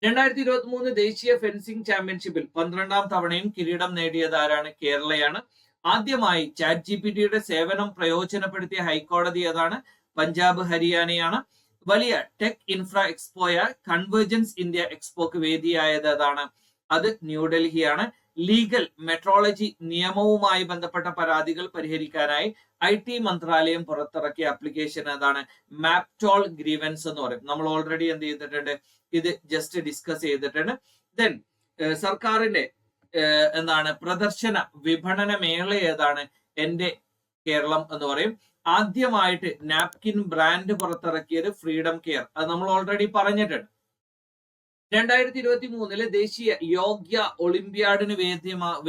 2023 ദേശീയ ഫെൻസിംഗ് ചാമ്പ്യൻഷിപ്പിൽ 12ാം തവണയും കിരീടം നേടിയത് ആരാണ്? കേരളയാണ്. ആദ്യമായി ChatGPTയുടെ സേവനം പ്രയോജനപ്പെടുത്തിയ ഹൈക്കോടതി ഏതാണ്? പഞ്ചാബ്, ഹരിയാനയാണ്. വലിയ ടെക് ഇൻഫ്ര എക്സ്പോയ കൺവേർജൻസ് ഇന്ത്യ എക്സ്പോക്ക് വേദിയായത് ഏതാണ്? അത് ന്യൂഡൽഹിയാണ്. ലീഗൽ മെട്രോളജി നിയമവുമായി ബന്ധപ്പെട്ട പരാതികൾ പരിഹരിക്കാനായി IT മന്ത്രാലയം പുറത്തിറക്കിയ ആപ്ലിക്കേഷൻ ഏതാണ്? മാപ്റ്റോൾ ഗ്രീവൻസ് എന്ന് പറയും. നമ്മൾ ഓൾറെഡി എന്ത് ചെയ്തിട്ടുണ്ട്, ഇത് ജസ്റ്റ് ഡിസ്കസ് ചെയ്തിട്ടുണ്ട്. ദെൻ സർക്കാരിന്റെ എന്താണ് പ്രദർശന വിപണന മേള ഏതാണ്? എന്റെ കേരളം എന്ന് പറയും. ആദ്യമായിട്ട് നാപ്കിൻ ബ്രാൻഡ് പുറത്തിറക്കിയത് ഫ്രീഡം കെയർ. അത് നമ്മൾ ഓൾറെഡി പറഞ്ഞിട്ടുണ്ട്. 2023 ദേശീയ യോഗ്യ ഒളിമ്പ്യാഡിന്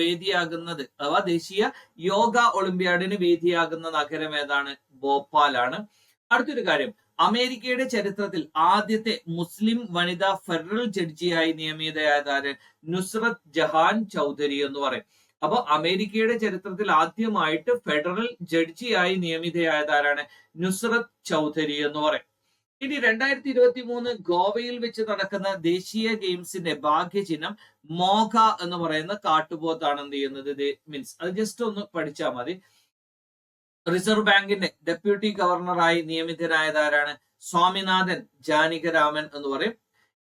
വേദിയാകുന്നത് അഥവാ ദേശീയ യോഗ ഒളിമ്പ്യാഡിന് വേദിയാകുന്ന നഗരം ഏതാണ്? ഭോപ്പാലാണ്. അടുത്തൊരു കാര്യം, അമേരിക്കയുടെ ചരിത്രത്തിൽ ആദ്യത്തെ മുസ്ലിം വനിതാ ഫെഡറൽ ജഡ്ജിയായി നിയമിതയായത് നുസ്രത് ജഹാൻ ചൗധരി എന്ന് പറയും. അപ്പൊ അമേരിക്കയുടെ ചരിത്രത്തിൽ ആദ്യമായിട്ട് ഫെഡറൽ ജഡ്ജിയായി നിയമിതയായത് ആരാണ്? നുസ്രത് ചൗധരി എന്ന് പറയും. ഇനി 2023 ഗോവയിൽ വെച്ച് നടക്കുന്ന ദേശീയ ഗെയിംസിന്റെ ഭാഗ്യചിഹ്നം മോഘ എന്ന് പറയുന്ന കാട്ടുപോത്താണ് എന്ത് ചെയ്യുന്നത്. മീൻസ് അത് ജസ്റ്റ് ഒന്ന് പഠിച്ചാൽ മതി. റിസർവ് ബാങ്കിന്റെ ഡെപ്യൂട്ടി ഗവർണറായി നിയമിതനായതാരാണ്? സ്വാമിനാഥൻ ജാനകിരാമൻ എന്ന് പറയും.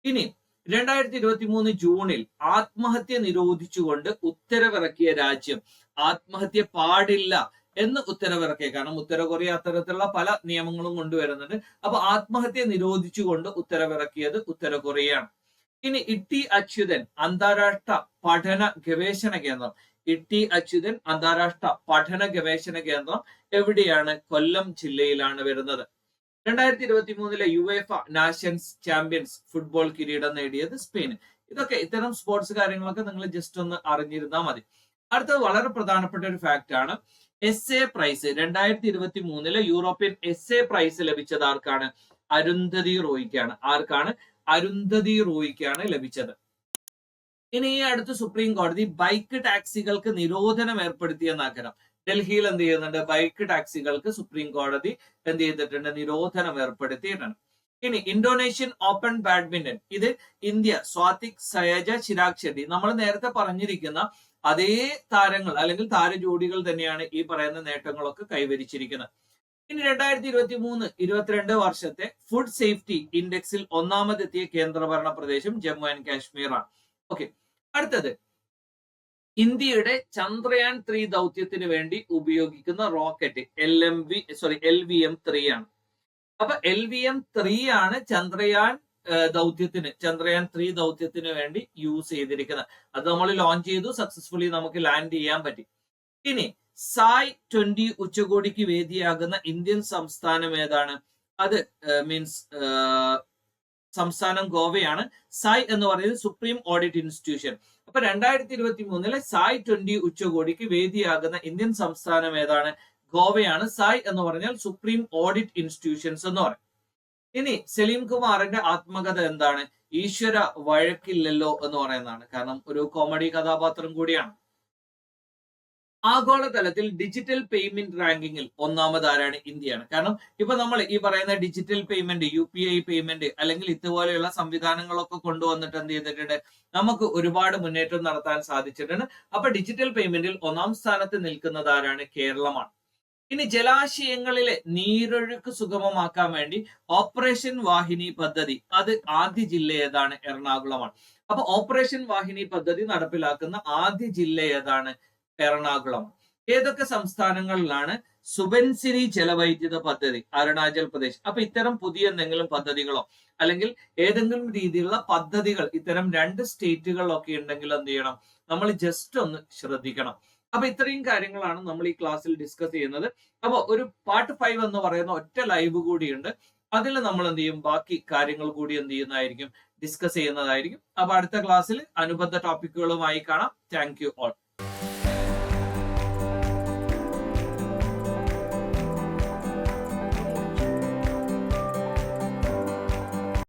ഇനി 2023 ജൂണിൽ ആത്മഹത്യ നിരോധിച്ചുകൊണ്ട് ഉത്തരവിറക്കിയ രാജ്യം, ആത്മഹത്യ പാടില്ല എന്ന് ഉത്തരവിറക്കിയ, കാരണം ഉത്തര കൊറിയ അത്തരത്തിലുള്ള പല നിയമങ്ങളും കൊണ്ടുവരുന്നുണ്ട്. അപ്പൊ ആത്മഹത്യ നിരോധിച്ചുകൊണ്ട് ഉത്തരവിറക്കിയത് ഉത്തര കൊറിയയാണ്. ഇനി ഇട്ടി അച്യുതൻ അന്താരാഷ്ട്ര പഠന ഗവേഷണ കേന്ദ്രം, ഇട്ടി അച്യുതൻ അന്താരാഷ്ട്ര പഠന ഗവേഷണ കേന്ദ്രം എവിടെയാണ്? കൊല്ലം ജില്ലയിലാണ് വരുന്നത്. 2023 യുവേഫ നാഷൻസ് ചാമ്പ്യൻസ് ഫുട്ബോൾ കിരീടം നേടിയത് സ്പെയിൻ. ഇതൊക്കെ ഇത്തരം സ്പോർട്സ് കാര്യങ്ങളൊക്കെ നിങ്ങൾ ജസ്റ്റ് ഒന്ന് അറിഞ്ഞിരുന്നാൽ മതി. അടുത്തത് വളരെ പ്രധാനപ്പെട്ട ഒരു ഫാക്ട് ആണ്. Essay prize 2023 European essay prize ലഭിച്ചത് ആർക്കാണ്? അരുന്ധതി റോയിക്കാണ്. ആർക്കാണ്? അരുന്ധതി റോയിക്കാണ് ലഭിച്ചത്. ഇനി ഈ അടുത്ത് സുപ്രീം കോടതി ബൈക്ക് ടാക്സികൾക്ക് നിരോധനം ഏർപ്പെടുത്തിയ നഗരം. ഡൽഹിയിൽ എന്ത് ചെയ്യുന്നുണ്ട്? ബൈക്ക് ടാക്സികൾക്ക് സുപ്രീം കോടതി എന്ത് ചെയ്തിട്ടുണ്ട്? നിരോധനം ഏർപ്പെടുത്തിയിട്ടുണ്ട്. ഇനി ഇന്തോനേഷ്യൻ ഓപ്പൺ ബാഡ്മിന്റൺ, ഇത് ഇന്ത്യ സ്വാതിക് സയജ ചിരാഗ് ഷെട്ടി, നമ്മൾ നേരത്തെ പറഞ്ഞിരിക്കുന്ന അതേ താരങ്ങൾ അല്ലെങ്കിൽ താരജോഡികൾ തന്നെയാണ് ഈ പറയുന്ന നേട്ടങ്ങളൊക്കെ കൈവരിച്ചിരിക്കുന്നത്. ഇനി 2023-22 വർഷത്തെ ഫുഡ് സേഫ്റ്റി ഇൻഡെക്സിൽ ഒന്നാമതെത്തിയ കേന്ദ്രഭരണ പ്രദേശം ജമ്മു ആൻഡ് കാശ്മീർ ആണ്. ഓക്കെ, അടുത്തത് ഇന്ത്യയുടെ ചന്ദ്രയാൻ 3 ദൗത്യത്തിന് വേണ്ടി ഉപയോഗിക്കുന്ന റോക്കറ്റ് LVM-3 ആണ്. അപ്പൊ LVM-3 ആണ് ചന്ദ്രയാൻ 3 ദൗത്യത്തിന് വേണ്ടി യൂസ് ചെയ്തിരിക്കുന്നത്. അത് നമ്മൾ ലോഞ്ച് ചെയ്തു, സക്സസ്ഫുള്ളി നമുക്ക് ലാൻഡ് ചെയ്യാൻ പറ്റി. ഇനി സായ് 20 ഉച്ചകോടിക്ക് വേദിയാകുന്ന ഇന്ത്യൻ സംസ്ഥാനം ഏതാണ്? അത് മീൻസ് സംസ്ഥാനം ഗോവയാണ്. സായ് എന്ന് പറയുന്നത് സുപ്രീം ഓഡിറ്റ് ഇൻസ്റ്റിറ്റ്യൂഷൻ. അപ്പൊ 2023 സായ് 20 ഉച്ചകോടിക്ക് വേദിയാകുന്ന ഇന്ത്യൻ സംസ്ഥാനം ഏതാണ്? ഗോവയാണ്. സായ് എന്ന് പറഞ്ഞാൽ സുപ്രീം ഓഡിറ്റ് ഇൻസ്റ്റിറ്റ്യൂഷൻസ് എന്ന് പറയും. ഇനി സലീം കുമാറിന്റെ ആത്മകഥ എന്താണ്? ഈശ്വര വഴക്കില്ലല്ലോ എന്ന് പറയുന്നതാണ്. കാരണം ഒരു കോമഡി കഥാപാത്രം കൂടിയാണ്. ആഗോളതലത്തിൽ ഡിജിറ്റൽ പേയ്മെന്റ് റാങ്കിങ്ങിൽ ഒന്നാമത് ആരാണ്? ഇന്ത്യയാണ്. കാരണം ഇപ്പൊ നമ്മൾ ഈ പറയുന്ന ഡിജിറ്റൽ പേയ്മെന്റ്, UPI പേയ്മെന്റ് അല്ലെങ്കിൽ ഇതുപോലെയുള്ള സംവിധാനങ്ങളൊക്കെ കൊണ്ടുവന്നിട്ട് എന്ത് ചെയ്തിട്ടുണ്ട്? നമുക്ക് ഒരുപാട് മുന്നേറ്റം നടത്താൻ സാധിച്ചിട്ടുണ്ട്. അപ്പൊ ഡിജിറ്റൽ പേയ്മെന്റിൽ ഒന്നാം സ്ഥാനത്ത് നിൽക്കുന്നത് ആരാണ്? കേരളമാണ്. ഇനി ജലാശയങ്ങളിലെ നീരൊഴുക്ക് സുഗമമാക്കാൻ വേണ്ടി ഓപ്പറേഷൻ വാഹിനി പദ്ധതി, അത് ആദ്യ ജില്ല ഏതാണ്? എറണാകുളമാണ്. അപ്പൊ ഓപ്പറേഷൻ വാഹിനി പദ്ധതി നടപ്പിലാക്കുന്ന ആദ്യ ജില്ല ഏതാണ്? എറണാകുളം. ഏതൊക്കെ സംസ്ഥാനങ്ങളിലാണ് സുബൻസിരി ജലവൈദ്യുത പദ്ധതി? അരുണാചൽ പ്രദേശ്. അപ്പൊ ഇത്തരം പുതിയ എന്തെങ്കിലും പദ്ധതികളോ അല്ലെങ്കിൽ ഏതെങ്കിലും രീതിയിലുള്ള പദ്ധതികൾ ഇത്തരം 2 സ്റ്റേറ്റുകളിലൊക്കെ ഉണ്ടെങ്കിൽ എന്ത് ചെയ്യണം? നമ്മൾ ജസ്റ്റ് ഒന്ന് ശ്രദ്ധിക്കണം. അപ്പൊ ഇത്രയും കാര്യങ്ങളാണ് നമ്മൾ ഈ ക്ലാസ്സിൽ ഡിസ്കസ് ചെയ്യുന്നത്. അപ്പൊ ഒരു പാർട്ട് 5 എന്ന് പറയുന്ന ഒറ്റ ലൈവ് കൂടിയുണ്ട്. അതിൽ നമ്മൾ എന്ത് ചെയ്യും? ബാക്കി കാര്യങ്ങൾ കൂടി എന്ത് ചെയ്യുന്നതായിരിക്കും? ഡിസ്കസ് ചെയ്യുന്നതായിരിക്കും. അപ്പൊ അടുത്ത ക്ലാസ്സിൽ അനുബന്ധ ടോപ്പിക്കുകളുമായി കാണാം. Thank you all.